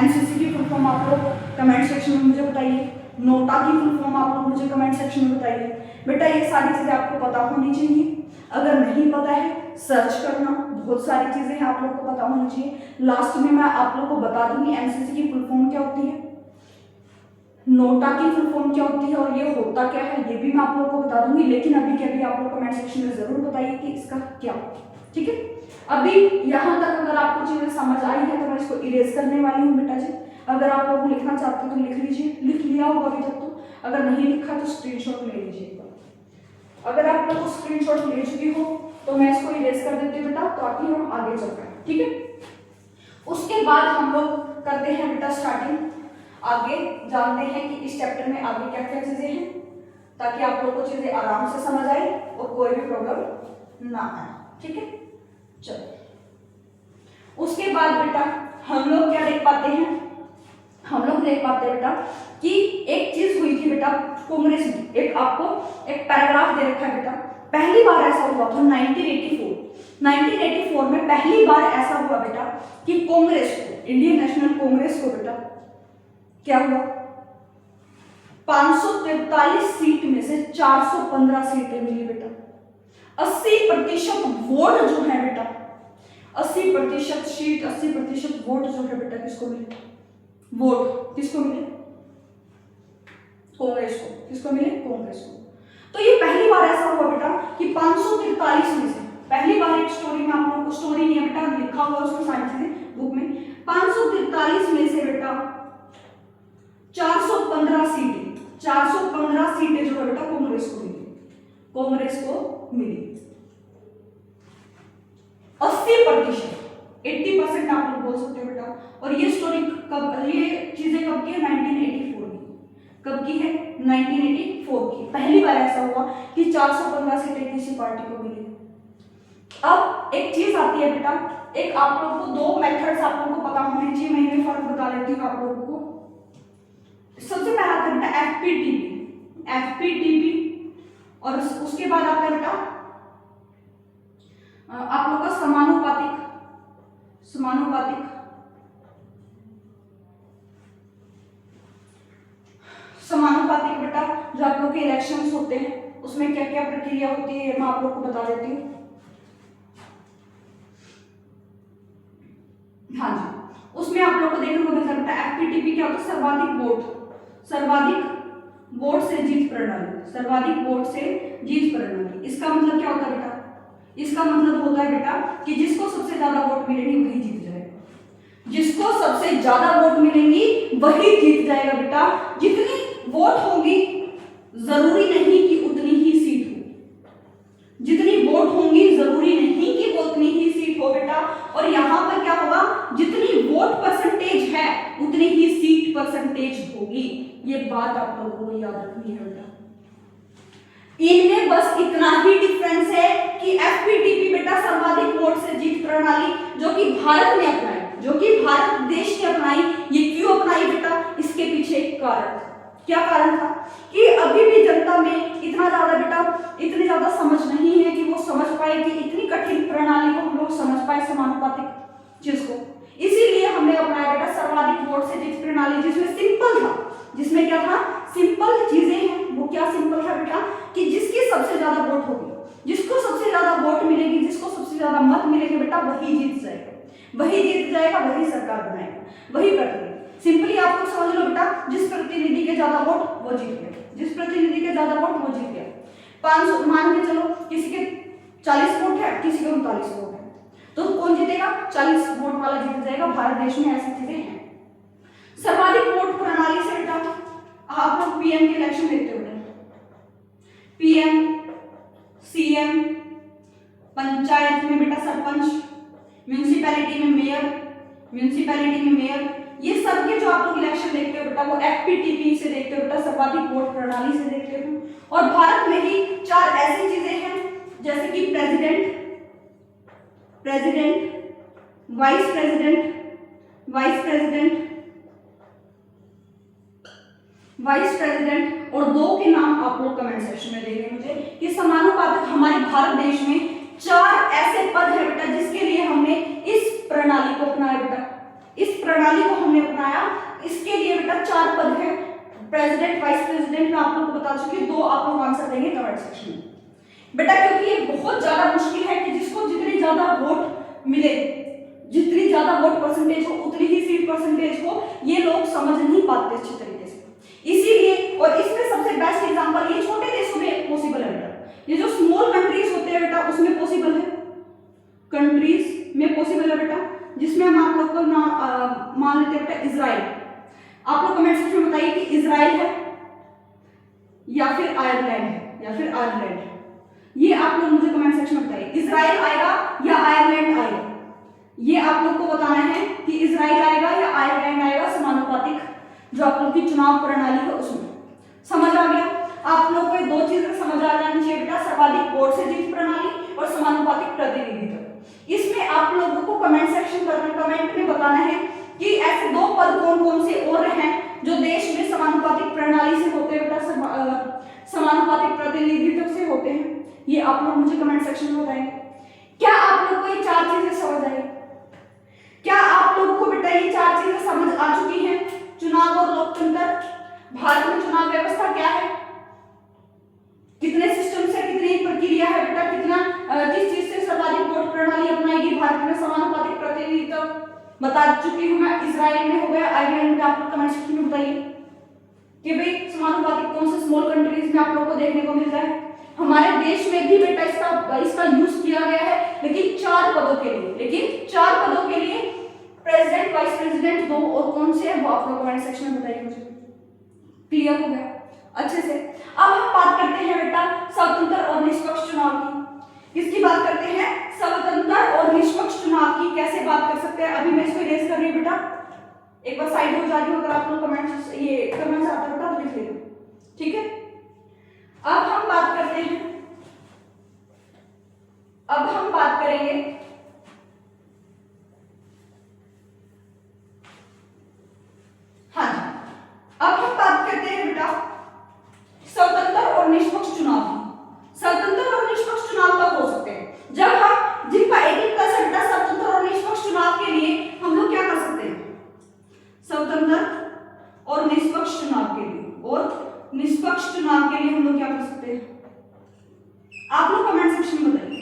एमसीसी की फुल फॉर्म आप लोग कमेंट सेक्शन में मुझे बताइए। नोटा की फुल फॉर्म आप लोग मुझे कमेंट सेक्शन में बताइए बेटा। ये सारी चीजें आपको पता होनी चाहिए, अगर नहीं पता है सर्च करना, बहुत सारी चीजें हैं आप लोग को पता होनी चाहिए। लास्ट में मैं आप लोग को बता दूंगी एमसीसी की फुल फॉर्म क्या होती है, नोटा की फुल फॉर्म क्या होती है और ये होता क्या है, ये भी मैं आप लोग को बता दूंगी। लेकिन अभी के अभी आप लोग कमेंट सेक्शन में जरूर बताइए कि इसका क्या, ठीक है। अभी यहाँ तक अगर आपको चीजें समझ आई है तो मैं इसको इरेज करने वाली हूँ बेटा जी। अगर आप लोग लिखना चाहते हो तो लिख लीजिए, लिख लिया होगा अभी तक तो, अगर नहीं लिखा तो स्क्रीनशॉट ले लीजिएगा। अगर आप लोग स्क्रीनशॉट ले चुकी हो तो मैं इसको इरेज कर देती हूँ बेटा, ताकि हम आगे चल पाए, ठीक है। उसके बाद हम लोग करते हैं बेटा स्टार्टिंग, आगे जानते हैं कि इस चैप्टर में आगे क्या क्या चीजें हैं, ताकि आप लोग को चीजें आराम से समझ आए और कोई भी प्रॉब्लम ना आए, ठीक है। चलो उसके बाद बेटा हम लोग क्या देख पाते हैं, हम लोग देख पाते हैं बेटा कि एक चीज हुई थी बेटा कांग्रेस में। एक आपको एक पैराग्राफ दे रखा है बेटा, पहली बार ऐसा हुआ था 1984 में पहली बार ऐसा हुआ बेटा कि कांग्रेस को, इंडियन नेशनल कांग्रेस को बेटा क्या हुआ, 543 सीट में से 415 सीटें मिली बेटा। 80% वोट जो है बेटा, 80% सीट, 80% वोट जो है बेटा किसको मिले, वोट किसको मिले, कांग्रेस को। किसको मिले, कांग्रेस को। तो ये पहली बार ऐसा हुआ बेटा कि 543 में से, पहली बार एक स्टोरी में, आप लोगों को स्टोरी नहीं है बेटा, लिखा हुआ उसमें सारी चीजें बुक में, 543 में से बेटा 415 सीटें जो है बेटा कांग्रेस को मिली, कांग्रेस को मिली। 80% आप लोग बोल सकते हो बेटा। और ये स्टोरी कब, ये चीजें कब की है, 1984 की। कब की है, 1984 की। पहली बार ऐसा हुआ कि 415 सीटें किसी पार्टी को मिली। अब एक चीज आती है बेटा, एक आप लोग को 2 मेथड्स आप लोगों को पता होने चाहिए, मैं इन्हें फर्क बता देती हूँ आप लोगों को। सबसे पहला आता है बेटा एफपीटीपी, और उसके बाद आता है बेटा आप लोग का समानुपातिक समानुपातिक समानुपातिक बेटा जो आप लोग के इलेक्शंस होते हैं उसमें क्या क्या प्रक्रिया होती है मैं आप लोग को बता देती हूँ। हाँ जी, उसमें आप लोग को देखने को मिलता है बेटा एफपीटीपी क्या होता है, सर्वाधिक वोट से जीत प्रणाली, सर्वाधिक वोट से जीत प्रणाली। इसका मतलब क्या होता है बेटा, इसका मतलब होता है बेटा कि जिसको सबसे ज्यादा वोट मिलेंगे वही जीत जाएगा, जिसको सबसे ज्यादा वोट मिलेंगी वही जीत जाएगा बेटा। जितनी वोट होंगी जरूरी नहीं कि उतनी ही सीट हो, जितनी वोट होंगी जरूरी नहीं कि वो उतनी ही सीट हो बेटा। और यहां पर क्या होगा, जितनी वोट परसेंटेज है उतनी ही सीट परसेंटेज होगी। ये बात आप लोगों को याद रखनी है बेटा। इनमें बस इतना ही डिफरेंस है कि एफपीटीपी बेटा सर्वाधिक वोट से जीत प्रणाली जो कि भारत ने अपनाई, जो कि भारत देश ने अपनाई। ये क्यों अपनाई बेटा, इसके पीछे एक कारण, क्या कारण था कि अभी भी जनता में इतना ज्यादा बेटा इतनी ज्यादा समझ नहीं है कि वो समझ पाए कि इतनी कठिन प्रणाली को हम लोग समझ पाए समानुपातिक चीज को। इसीलिए हमने अपनाया बेटा सर्वाधिक वोट से जीत प्रणाली, जिसमें सिंपल था, जिसमें क्या था, सिंपल चीजें हैं। वो क्या सिंपल था बेटा कि जिसकी सबसे ज्यादा वोट होगी, जिसको सबसे ज्यादा वोट मिलेगी, जिसको सबसे ज्यादा मत मिलेंगे बेटा वही जीत जाएगा, वही जीत जाएगा, वही सरकार बनाएगा, वही प्रतिनिधि। सिंपली आप लोग समझ लो बेटा, जिस प्रतिनिधि के ज्यादा वोट वो जीत गया, जिस प्रतिनिधि के ज्यादा वोट वो जीत गया। 500 मान के चलो किसी के 40 वोट है, किसी के 39 वोट है, तो कौन जीतेगा, 40 वोट वाला जीत जाएगा। भारत देश में ऐसी चीजें हैं। सर्वाधिक वोट प्रणाली से बेटा आप लोग पीएम के इलेक्शन देखते हो बेटा, पीएम, सीएम, पंचायत में बेटा सरपंच, म्यूनिसिपैलिटी में मेयर, ये सब के जो आप लोग इलेक्शन देखते हो बेटा वो एफपीटीपी से देखते हो बेटा, सर्वाधिक वोट प्रणाली से देखते हो। और भारत में ही 4 ऐसी चीजें हैं जैसे कि प्रेसिडेंट, वाइस प्रेसिडेंट और 2 के नाम आप लोग कमेंट सेक्शन में देंगे मुझे कि समानुपातिक हमारे भारत देश में 4 ऐसे पद है बेटा जिसके लिए हमने इस प्रणाली को अपनाया बेटा, इस प्रणाली को हमने अपनाया। इसके लिए बेटा 4 पद है, प्रेसिडेंट, वाइस प्रेसिडेंट मैं आप लोग को बता चुकी हूं। 2 आप लोग आंसर देंगे कमेंट सेक्शन में बेटा, क्योंकि ये बहुत ज्यादा मुश्किल है कि जिसको जितनी ज्यादा वोट मिले, जितनी ज्यादा वोट परसेंटेज हो उतनी ही सीट परसेंटेज हो, ये लोग समझ नहीं पाते अच्छी तरीके से। इसीलिए और इसमें सबसे बेस्ट एग्जांपल ये छोटे देशों में पॉसिबल है बेटा, ये जो स्मॉल कंट्रीज होते हैं बेटा उसमें पॉसिबल है, कंट्रीज में पॉसिबल है बेटा, जिसमें हम आप लोग को मान लेते हैं बेटा इजराइल। आप लोग कमेंट सेक्शन में बताइए कि इजराइल है या फिर आयरलैंड है या फिर आयरलैंड है, ये आप लोग मुझे कमेंट सेक्शन में बताइए। इजराइल आएगा या आयरलैंड आएगा, ये आप लोग को बताना है कि इजराइल आएगा या आयरलैंड आएगा समानुपातिक जो आप लोग की चुनाव प्रणाली है उसमें। समझ आ गया आप लोग को, 2 चीजें समझ आ जानी चाहिए बेटा, सर्वाधिक वोट से जीत प्रणाली और समानुपातिक प्रतिनिधित्व। इसमें आप लोगों को कमेंट सेक्शन कमेंट में बताना है कि ऐसे 2 पद कौन कौन से और हैं जो देश में समानुपातिक प्रणाली से होते हैं बेटा, समानुपातिक प्रतिनिधित्व से होते हैं, ये आप लोग मुझे कमेंट सेक्शन में बताएंगे। क्या आप लोग को ये 4 चीजें समझ आई? क्या आप लोगों को बेटा ये 4 चीजें समझ आ चुकी हैं? चुनाव और लोकतंत्र, भारत में चुनाव व्यवस्था क्या है, कितने सिस्टम से कितनी प्रक्रिया है बेटा, कितना किस चीज से सर्वाधिक वोट प्रणाली अपनाएगी भारत में समानुपातिक प्रतिनिधित्व बता चुकी हूं मैं। इजराइल में हो गया, आयरलैंड में, आप लोग कमेंट सेक्शन में बताइए कि भाई समानुपातिक कौन से स्मॉल कंट्रीज में आप लोग को देखने को मिलता है। हमारे देश में भी बेटा इसका यूज किया गया है, लेकिन 4 पदों के लिए, प्रेसिडेंट, वाइस प्रेसिडेंट 2 और कौन से है वो आप लोग कमेंट सेक्शन में बताइए मुझे। क्लियर हो गया अच्छे से? अब हम बात करते हैं बेटा स्वतंत्र और निष्पक्ष चुनाव की। किसकी बात करते हैं? स्वतंत्र और निष्पक्ष चुनाव की। कैसे बात कर सकते हैं? अभी मैं इसको इरेज कर रही हूँ बेटा, एक बार साइड हो जा रही हूँ, अगर आप लोग कमेंट्स ये करना चाहते हो बेटा तो लिख लेना, ठीक है। अब हम बात करते हैं, अब हम बात करेंगे हाँ जी, अब हम बात करते हैं बेटा स्वतंत्र और निष्पक्ष चुनाव की। स्वतंत्र और निष्पक्ष चुनाव कब हो सकते हैं? जब हम जिनका 18+ बेटा स्वतंत्र और निष्पक्ष चुनाव के लिए आप लोग कमेंट सेक्शन में बताइए।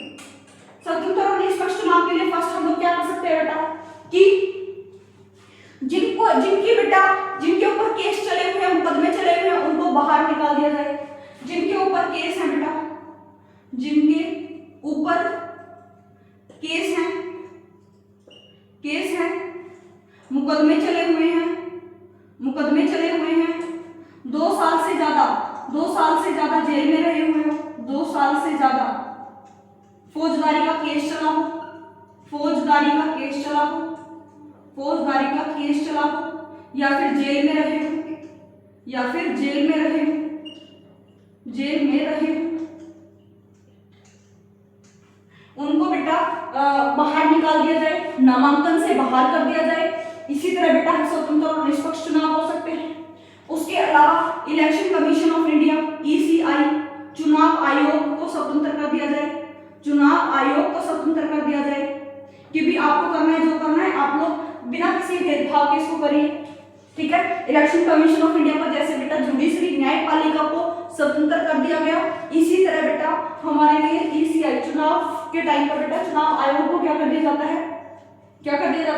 स्वतंत्र और निष्पक्ष चुनाव के लिए फर्स्ट हम लोग क्या कर सकते हैं बेटा कि जिनके ऊपर केस चले हुए हैं, मुकदमे चले हुए हैं, उनको बाहर निकाल दिया जाए। जिनके ऊपर केस है बेटा, जिनके ऊपर केस है, मुकदमे चले हुए हैं, 2 साल से ज्यादा जेल में रहे हुए हो, 2 साल से ज्यादा फौजदारी का केस चला हो, या फिर जेल में रहे हो, उनको बेटा बाहर निकाल दिया जाए, नामांकन से बाहर कर दिया जाए। इसी तरह बेटा स्वतंत्र और निष्पक्ष चुनाव हो सकते हैं। उसके अलावा election commission of India ECI चुनाव आयोग को स्वतंत्र कर दिया जाए, कि भी आपको करना है जो करना है आप लोग बिना किसी भेदभाव के इसको करिए, ठीक है। इलेक्शन कमीशन ऑफ इंडिया पर जैसे बेटा जुडिशरी न्यायपालिका को स्वतंत्र कर दिया गया, इसी तरह बेटा हमारे लिए ECI चुनाव के टाइम पर बेटा चुनाव आयोग को क्या कर दिया जाता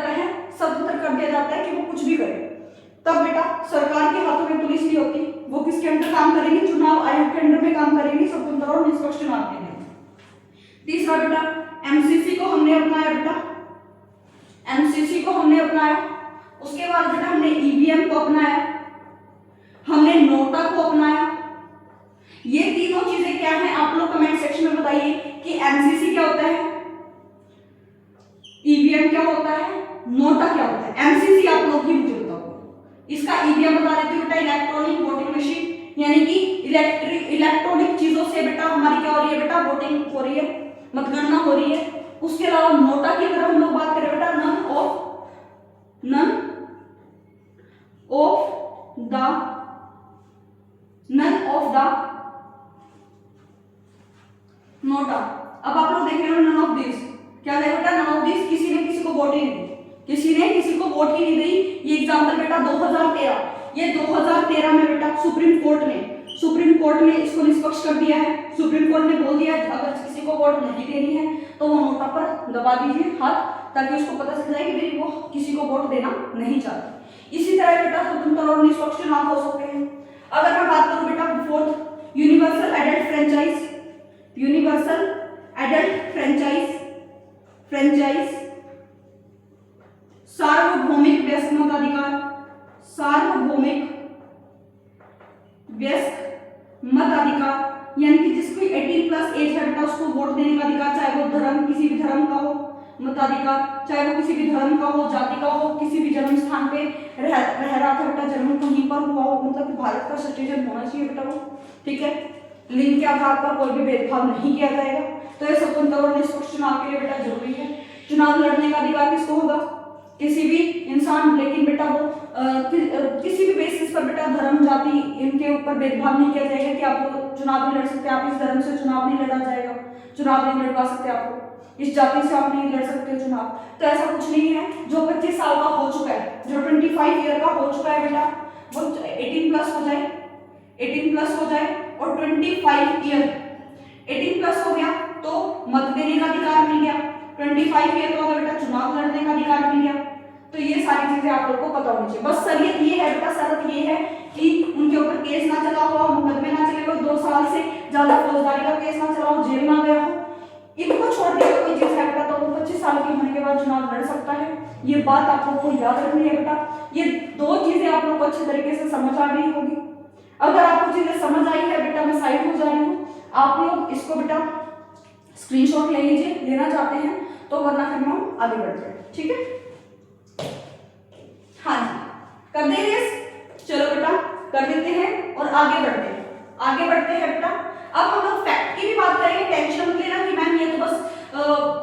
है, स्वतंत्र कर दिया जाता है कि वो कुछ भी करे। तब बेटा सरकार के हाथों में पुलिस नहीं होती, वो किसके अंडर काम करेंगे, चुनाव आयोग के अंडर में काम करेंगे स्वतंत्र और निष्पक्ष चुनाव के लिए। तीसरा बेटा MCC को हमने अपनाया, उसके बाद बेटा हमने EVM को अपनाया, हमने नोटा को अपनाया। ये तीनों चीजें क्या हैं आप लोग कमेंट सेक्शन में बताइए कि MCC क्या होता है, EVM क्या होता है, नोटा क्या होता है। MCC आप लोग ही मुझे बताओ, इसका EVM बता देती हूँ बेटा, इलेक्ट्रॉनिक वोटिंग मशीन, यानी कि इलेक्ट्रॉनिक चीजों से बेटा हमारी क्या हो रही है बेटा, वोटिंग हो रही है, मतगणना हो रही है। उसके अलावा नोटा की अगर हम लोग बात करें बेटा, नन ऑफ द नोटा। अब आप लोग देख रहे हो नन ऑफ दिस, क्या है बेटा, नन ऑफ दिस, किसी ने किसी को वोट ही नहीं दी। ये एग्जांपल बेटा 2013, ये 2013 में बेटा सुप्रीम कोर्ट ने इसको निष्पक्ष कर दिया है। सुप्रीम कोर्ट ने बोल दिया अगर किसी को वोट नहीं देनी है तो वो नोटा पर दबा दीजिए हाथ, ताकि उसको पता चल जाए कि वो किसी को वोट देना नहीं चाहते। इसी तरह बेटा स्वतंत्र और निष्पक्ष चुनाव हो सकते हैं। अगर मैं बात करूं बेटा फोर्थ, यूनिवर्सल एडल्ट फ्रेंचाइज, सार्वभौमिक व्यस्क मताधिकार, यानी कि जिसकी 18+ एज है बेटा उसको वोट देने का अधिकार, चाहे वो धर्म किसी भी धर्म का हो, मताधिकार चाहे वो किसी भी धर्म का हो, जाति का हो, किसी भी जन्म स्थान पे रह रहा था बेटा, जन्म कहीं पर हुआ हो, मतलब कि भारत का सिटीजन होना चाहिए बेटा वो, ठीक है। लिंग के आधार पर कोई भी भेदभाव नहीं किया जाएगा। तो ये स्वतंत्र और निष्पक्ष चुनाव के लिए बेटा जरूरी है। चुनाव लड़ने का अधिकार किसको होगा, किसी भी इंसान, लेकिन बेटा वो किसी भी बेसिस पर बेटा धर्म जाति इनके ऊपर भेदभाव नहीं किया जाएगा कि आप लोग चुनाव नहीं लड़ सकते, आप इस धर्म से चुनाव नहीं लड़ा जाएगा, चुनाव नहीं लड़वा सकते, आप इस जाति से आप नहीं लड़ सकते चुनाव। तो ऐसा कुछ नहीं है। जो 25 साल का हो चुका है, जो 25 ईयर का हो चुका है बेटा, वो 18+ हो जाए, 18+ हो जाए और 25 ईयर 18+ हो गया तो मत देने का अधिकार मिल गया, 25 ईयर का हो गया बेटा चुनाव लड़ने का अधिकार मिल गया। तो ये सारी चीजें आप लोग को पता होनी चाहिए। बस शर्त ये है बेटा, शर्त ये है कि उनके ऊपर केस ना चला हुआ, मुकदमे ना चले हुए, 2 साल से ज्यादा फौजदारी का केस ना चला हो, जेल ना गया हो, इनको छोड़ के कोई चीज है बेटा तो वो 25 साल के होने के बाद चुनाव लड़ सकता है। ये बात आप लोग को याद रखनी है बेटा। ये 2 चीजें आप लोग को अच्छे तरीके से समझ आ गई होगी। अगर आपको चीजें समझ आई है बेटा, मैं साइड हो जा रही हूँ, आप लोग इसको बेटा स्क्रीनशॉट ले लीजिए, लेना चाहते हैं तो, वरना फिर हम आगे बढ़ते हैं, ठीक है। हाँ जी, कर देंगे, चलो बेटा कर देते हैं और आगे बढ़ते हैं बेटा। अब हम लोग फैक्ट की भी बात करेंगे, टेंशन मत लेना कि मैम ये तो बस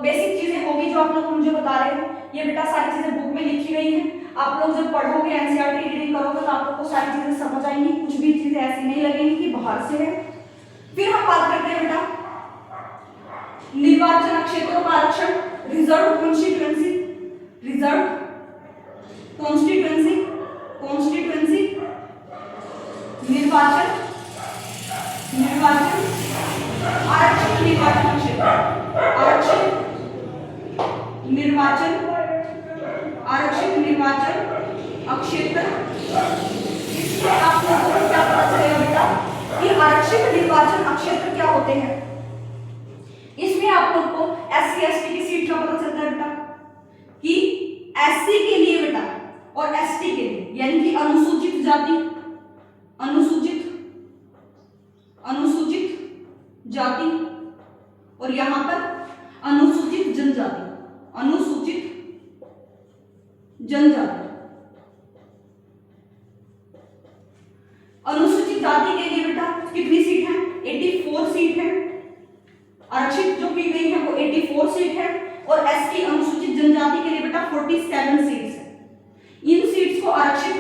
बेसिक चीजें होगी जो आप लोग मुझे बता रहे हो। ये बेटा सारी चीजें बुक में लिखी गई हैं, आप लोग जब पढ़ोगे एनसीईआरटी रीडिंग करोगे तो आप लोग को सारी चीजें समझ आएंगी, कुछ भी चीजें ऐसी नहीं लगेंगी कि बाहर से है। फिर हम बात करते हैं बेटा निर्वाचन क्षेत्रों का आरक्षण, रिजर्व कॉन्स्टिट्यूएंसी, निर्वाचन आरक्षण, निर्वाचन उसमें आप लोग को SC ST की सीट का पता चलता है बेटा कि SC के लिए बेटा और ST के लिए, यानी कि अनुसूचित जाति, अनुसूचित जाति और यहां पर अनुसूचित जनजाति, अनुसूचित जाति के लिए बेटा कितनी सीट है? 84 सीट है। आरक्षित जो की गई है वो 84 सीट है और ST अनुसूचित जनजाति के लिए बेटा 47 सीट्स है। इन सीट्स को आरक्षित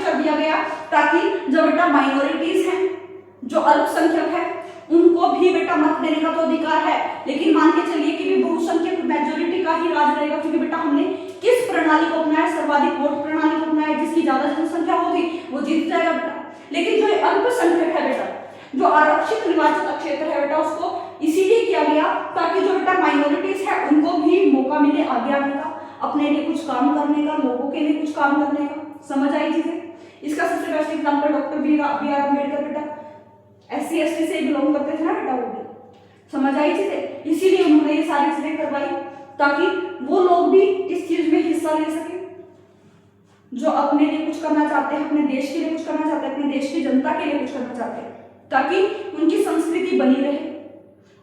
कर दिया गया, ताकि जो बेटा माइनॉरिटीज हैं, जो अल्पसंख्यक है, उनको भी बेटा मत देने का तो अधिकार है, लेकिन मान के चलिए कि भी बहुसंख्यक मेजोरिटी का ही राज रहेगा, क्योंकि बेटा हमने किस प्रणाली को अपनाया? सर्वाधिक वोट प्रणाली को अपनाया। जिसकी ज्यादा जनसंख्या होगी वो जीत जाएगा बेटा। लेकिन जो अल्पसंख्यक है बेटा, जो आरक्षित निर्वाचित क्षेत्र है बेटा, उसको इसीलिए किया गया ताकि जो बेटा माइनॉरिटीज है उनको भी मौका मिले आगे आने का, अपने लिए कुछ काम करने का, लोगों के लिए कुछ काम करने का। समझ आई चीजें? इसका सबसे best example doctor B R Ambedkar बेटा SC ST से बिलोंग करते थे ना बेटा, वो भी। समझ आई चीजें? इसीलिए उन्होंने ये सारी चीजें करवाई ताकि वो लोग भी इस चीज में हिस्सा ले सके, जो अपने लिए कुछ करना चाहते हैं, अपने देश के लिए कुछ करना चाहते हैं, अपने देश की जनता के लिए कुछ करना चाहते हैं, ताकि उनकी संस्कृति बनी रहे,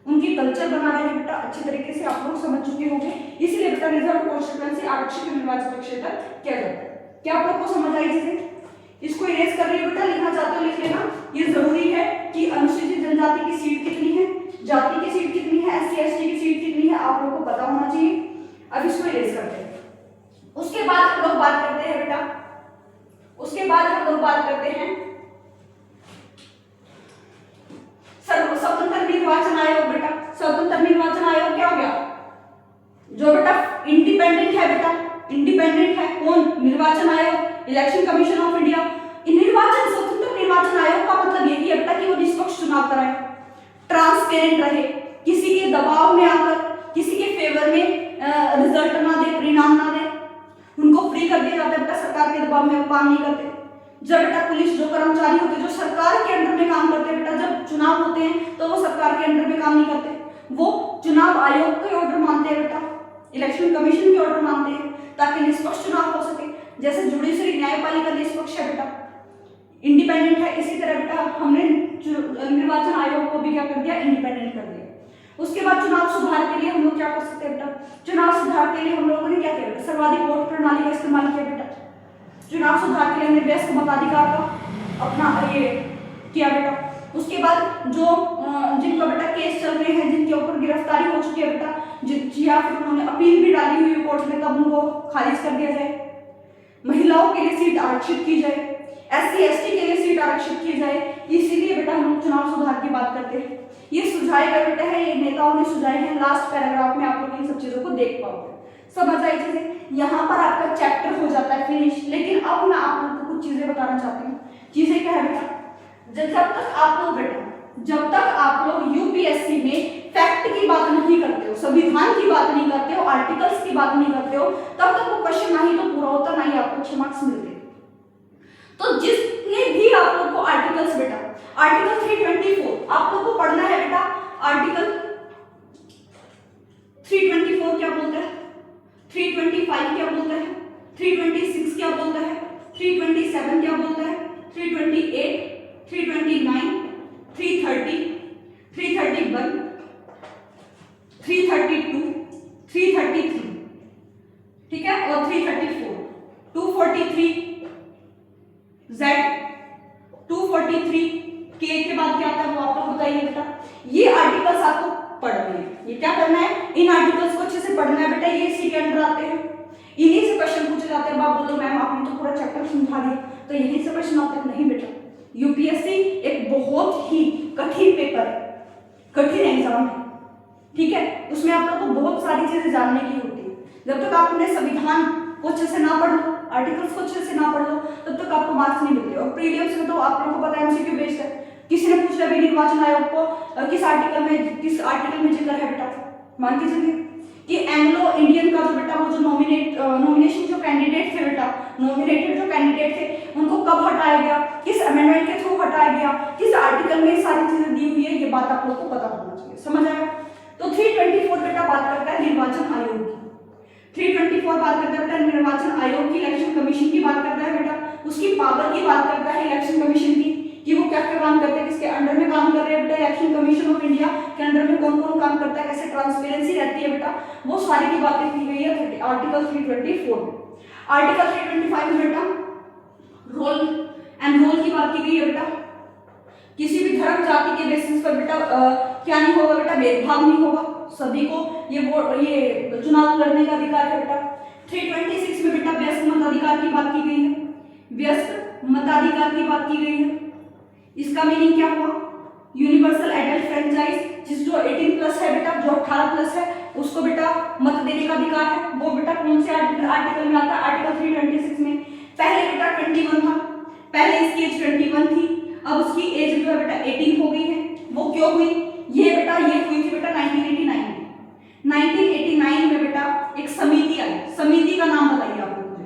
उनकी कल्चर बना रहे बेटा। अच्छे तरीके से आप लोग समझ चुके होंगे। इसलिए बेटा रिजर्व कॉन्स्टिट्यूएंसी आरक्षित निर्वाचित क्षेत्र किया जाता है। क्या आप लोग को समझ आई चीजें? इसको इरेज कर रही बेटा, लिखना चाहते हो लिख लेना। ये जरूरी है कि अनुसूचित जनजाति की सीट कितनी है, जाति की सीट कितनी है, SC ST की सीट कितनी है, आप लोगों को पता होना चाहिए। अब इसको इरेज करते हैं। उसके बाद हम लोग बात करते हैं बेटा, स्वतंत्र निर्वाचन आयोग बेटा। स्वतंत्र निर्वाचन आयोग क्या हो गया? जो बेटा इंडिपेंडेंट है बेटा, इंडिपेंडेंट है कौन? निर्वाचन आयोग, इलेक्शन कमीशन ऑफ इंडिया। स्वतंत्र निर्वाचन आयोग का मतलब यही है बेटा कि वो निष्पक्ष चुनाव कराए, ट्रांसपेरेंट रहे, किसी के दबाव में आकर, किसी के फेवर में रिजल्ट ना दे, परिणाम ना दे, उनको फ्री कर दिया जाता है बेटा, सरकार के दबाव में वो काम नहीं करते। जब बेटा पुलिस जो कर्मचारी होते हैं जो सरकार के अंडर में काम करते हैं बेटा, जब चुनाव होते हैं तो वो सरकार के अंडर में काम नहीं करते, वो चुनाव आयोग के ऑर्डर मानते हैं बेटा, इलेक्शन कमीशन के ऑर्डर मानते हैं, ताकि निष्पक्ष चुनाव हो सके। जैसे जुडिशरी न्यायपालिका निष्पक्ष है बेटा, इंडिपेंडेंट है, इसी तरह बेटा हमने निर्वाचन आयोग को भी क्या कर दिया? इंडिपेंडेंट कर दिया। उसके बाद चुनाव सुधार के लिए हम लोग क्या कर सकते हैं बेटा? चुनाव सुधार के लिए हम लोगों ने क्या किया बेटा? सर्वाधिक वोट प्रणाली का इस्तेमाल किया बेटा। चुनाव सुधार के लिए हमने व्यस्त मताधिकार का अपना ये किया बेटा। उसके बाद जो जिनका बेटा केस चल रहे हैं, जिनके ऊपर गिरफ्तारी हो चुकी है बेटा, या फिर उन्होंने अपील भी डाली हुई है कोर्ट में, तब उनको खारिज कर दिया जाए। महिलाओं के लिए सीट आरक्षित की जाए, SC ST के लिए सीट आरक्षित की जाए। इसीलिए बेटा हम चुनाव सुधार की बात करते हैं। ये सुझाए गए बेटा है, ये नेताओं ने सुझाए हैं। लास्ट पैराग्राफ में आप लोग इन सब चीजों को देख पाओगे। समझ आई चीजें? यहाँ पर आपका चैप्टर हो जाता है फिनिश। लेकिन अब मैं आप लोग को कुछ चीजें बताना चाहती हूँ। चीजें क्या है बेटा? जब तक आप लोग UPSC में फैक्ट की बात नहीं करते हो, संविधान की बात नहीं करते हो, आर्टिकल्स की बात नहीं करते हो, तब तक वो क्वेश्चन ना ही तो पूरा होता, ना ही आपको अच्छे मार्क्स मिलते। तो जितने भी आप लोग को आर्टिकल्स बेटा, आर्टिकल 324 आप लोग को पढ़ना है बेटा। आर्टिकल 324 क्या बोलता है, 325 क्या बोलता है, 326 क्या बोलता है, 327 क्या बोलता है, 328, 329, 330, 331, 332, 333, ठीक है, और 334, 243 Z, 243 के बाद क्या आता है वो आप लोग बताइए बेटा। ये आर्टिकल्स आपको पढ़ने हैं। ये क्या करना है? इन आर्टिकल्स को अच्छे से पढ़ना है बेटा। ये इसी के अंडर आते हैं, इन्हीं से क्वेश्चन पूछे जाते हैं। बाप बोलो मैम आपने तो पूरा चैप्टर समझा दिया, तो यहीं से क्वेश्चन आते हैं। नहीं बेटा, UPSC एक बहुत ही कठिन पेपर है, कठिन एग्जाम है, ठीक है। उसमें आप लोग को बहुत सारी चीजें जानने की होती है। जब तक आप अपने संविधान को अच्छे से ना पढ़ लो, आर्टिकल्स को अच्छे से ना पढ़ लो, तब तक आपको मार्क्स नहीं मिलते। और प्रीलिम्स में तो आप लोगों को पता है MCQ बेस्ड है। किसी ने पूछ लिया निर्वाचन आयोग को किस आर्टिकल में जिक्र है बेटा, मान के चलिए कि एंग्लो इंडियन का जो बेटा वो जो नॉमिनेशन जो कैंडिडेट थे बेटा, नॉमिनेटेड जो कैंडिडेट थे उनको कब हटाया गया, किस अमेंडमेंट के थ्रू हटाया गया, किस आर्टिकल में सारी चीजें दी हुई है, ये बात आप लोग को पता होना चाहिए। समझ 324 बेटा बात करता है निर्वाचन आयोग की। 324 बात करता है बेटा निर्वाचन आयोग की, इलेक्शन कमीशन की बात करता है बेटा, उसकी पावर की बात करता है इलेक्शन कमीशन की कि वो क्या क्या काम करते हैं, किसके अंडर में काम कर रहे हैं बेटा, इलेक्शन कमीशन ऑफ इंडिया के अंडर में कौन कौन काम करता है, कैसे ट्रांसपेरेंसी रहती है बेटा, वो सारी की बातें की गई है आर्टिकल 324 में। आर्टिकल 325 में बेटा रोल एंड रोल की बात की गई है बेटा, किसी भी धर्म जाति के बेसिस पर बेटा क्या नहीं होगा बेटा, भेदभाव नहीं होगा, सभी को ये चुनाव लड़ने का अधिकार है बेटा। 326 में बेटा व्यस्क मताधिकार की बात की गई है, व्यस्क मताधिकार की बात की गई है। इसका मीनिंग क्या हुआ, यूनिवर्सल एडल्ट फ्रेंचाइज, जिस जो 18 प्लस है बेटा, जो 18 प्लस है उसको बेटा मत देने का अधिकार है, वो बेटा कौन से आर्टिकल में आता है, आर्टिकल 326 में। पहले बेटा 21 था, पहले इसकी एज 21 थी, अब उसकी एज जो है बेटा 18 हो गई है। वो क्यों हुई, ये बेटा ये हुई थी बेटा 1989 में। 1989 में बेटा एक समिति आई, समिति का नाम बताइए आप लोग मुझे।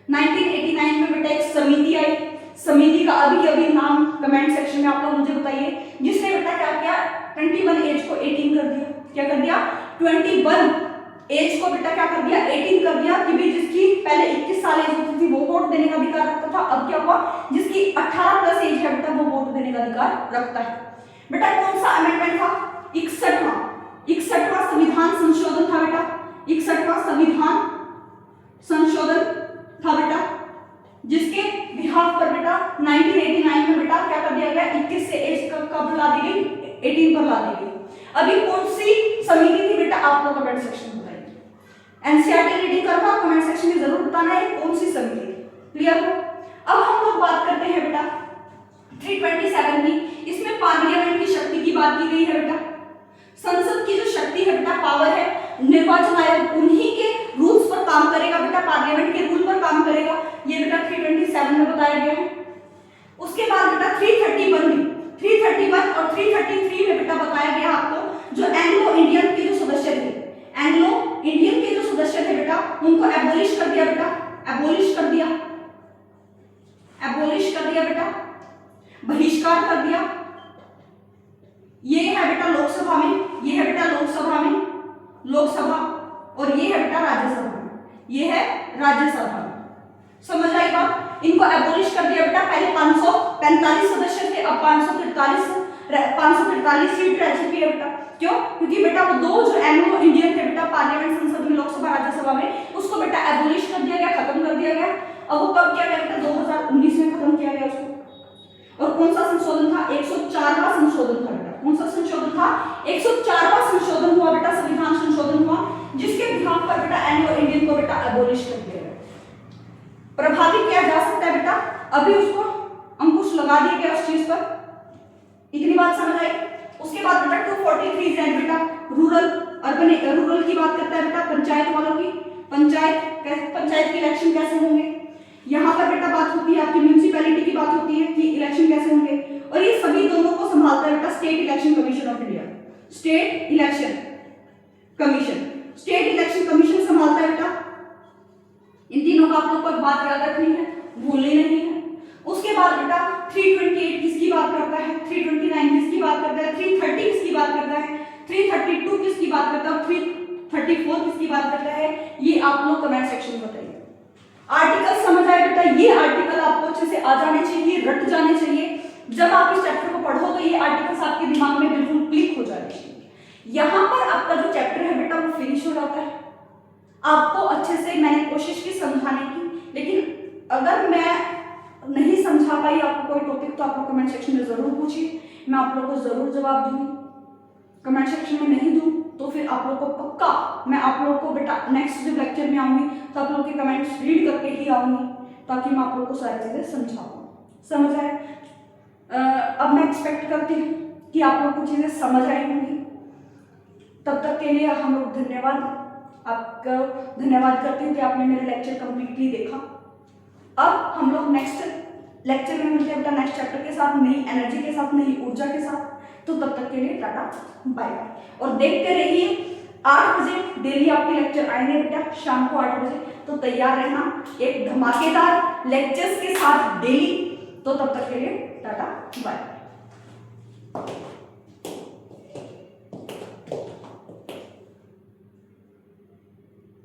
1989 में बेटा एक समिति आई, समिति का अभी नाम कमेंट सेक्शन में आप लोग मुझे बताइए, जिसने बेटा क्या किया, 21 एज को 18 कर दिया। क्या कर दिया, 21 एज को बेटा क्या कर दिया, 18 कर दिया, कि भी जिसकी पहले 21 साल एज होती थी वो वोट देने का अधिकार रखता था, अब क्या हुआ, जिसकी 18 प्लस एज है बेटा वो वोट देने का अधिकार रखता है। बेटा कौन सा अमेंडमेंट था, 61वां संविधान संशोधन था बेटा, 61वां संविधान संशोधन था बेटा, जिसके बिहाफ पर बेटा 1989 में बेटा क्या कर दिया गया, 21 से एज कब ला दी गई, 18 पर ला दी गई। अभी कौन सी समिति थी बेटा, आप लोग कमेंट सेक्शन में बताइए। एनसीईआरटी रीडिंग करना, कमेंट सेक्शन में जरूर बताना है कौन सी समिति थी। क्लियर हो। अब हम लोग बात करते हैं बेटा 327 की, इसमें पार्लियामेंट की शक्ति की बात की गई है बेटा। संसद की जो शक्ति है बेटा, पावर है, निर्वाचन आयोग उन्हीं के रूल्स पर काम करेगा बेटा, पार्लियामेंट के रूल पर काम करेगा, ये बेटा 327 में बताया गया है। उसके बाद बेटा 331 और 333 में बेटा बताया गया आपको, जो एंग्लो इंडियन के जो सदस्य थे, एंग्लो इंडियन के जो सदस्य थे बेटा, उनको एबोलिश कर दिया बेटा, एबोलिश कर दिया बेटा, बहिष्कार कर दिया। ये है बेटा लोकसभा में, ये है बेटा लोकसभा में, लोकसभा, और ये है बेटा राज्यसभा में, ये है राज्यसभा में। समझ आई बात, इनको एबोलिश कर दिया बेटा। पहले 545 सदस्य थे, अब 543 सीट रह चुकी है बेटा। क्यों, क्योंकि बेटा वो दो जो एंग्लो इंडियन थे बेटा, पार्लियामेंट संसद में, लोकसभा राज्यसभा में, उसको बेटा एबोलिश कर दिया गया, खत्म कर दिया गया। अब वो कब किया गया बेटा, 2019 में खत्म किया गया उसको। और कौन सा संशोधन था, 104वां संशोधन था बेटा। कौन सा संशोधन था, 104वां संशोधन हुआ बेटा, संविधान संशोधन हुआ, जिसके बिहाफ पर बेटा एंग्लो इंडियन को बेटा एबोलिश कर दिया गया, प्रभावित किया जा सकता है बेटा। अभी उसको अंकुश लगा दिया गया उस चीज पर। इतनी बात समझ आई। उसके बाद बेटा 243 बेटा रूरल की बात करता है बेटा, पंचायत वालों की, पंचायत के इलेक्शन कैसे होंगे, यहाँ पर बेटा बात होती है आपकी म्यूनिसिपैलिटी की बात होती है कि इलेक्शन कैसे होंगे, और ये सभी दोनों को संभालता है बेटा state election commission of India, state election commission संभालता है बेटा। इन तीनों का आप लोग को बात याद रखनी है, भूलनी नहीं है। उसके बाद बेटा 328 किसकी बात करता है, 329 किसकी बात करता है, 330 किसकी बात करता है, 332 किसकी बात करता है, 334 किसकी बात करता है, ये आप लोग कमेंट सेक्शन में बताइए। आर्टिकल समझ आए बेटा, ये आर्टिकल आपको अच्छे से आ जाने चाहिए, रट जाने चाहिए। जब आप इस चैप्टर को पढ़ो तो ये आर्टिकल्स आपके दिमाग में बिल्कुल क्लिक हो जाने चाहिए। यहाँ पर आपका जो चैप्टर है बेटा वो फिनिश हो जाता है। आपको अच्छे से मैंने कोशिश की समझाने की, लेकिन अगर मैं नहीं समझा पाई आपको कोई टॉपिक तो आप लोग कमेंट सेक्शन में जरूर पूछिए, मैं आप लोगों को जरूर जवाब दूंगी। कमेंट सेक्शन में नहीं दूं तो फिर आप लोग को पक्का मैं आप लोग को बेटा नेक्स्ट जब लेक्चर में आऊंगी तो आप लोग के कमेंट्स रीड करके ही आऊंगी, ताकि मैं आप लोग को सारी चीजें समझा पाऊँ। समझ आए? अब मैं एक्सपेक्ट करती हूँ कि आप लोग को चीजें समझ आई होंगी। तब तक के लिए हम लोग आपका धन्यवाद करती हूँ कि आपने मेरा लेक्चर कंप्लीटली देखा। अब हम लोग नेक्स्ट लेक्चर में मिलते हैं बेटा नेक्स्ट चैप्टर के साथ, नई एनर्जी के साथ, नई ऊर्जा के साथ। तो तब तक के लिए टाटा बाय बाय, और देखते रहिए 8 बजे डेली आपके लेक्चर आएंगे बेटा, शाम को 8 बजे। तो तैयार रहना एक धमाकेदार लेक्चर्स के साथ डेली। तो तब तक के लिए टाटा बाय।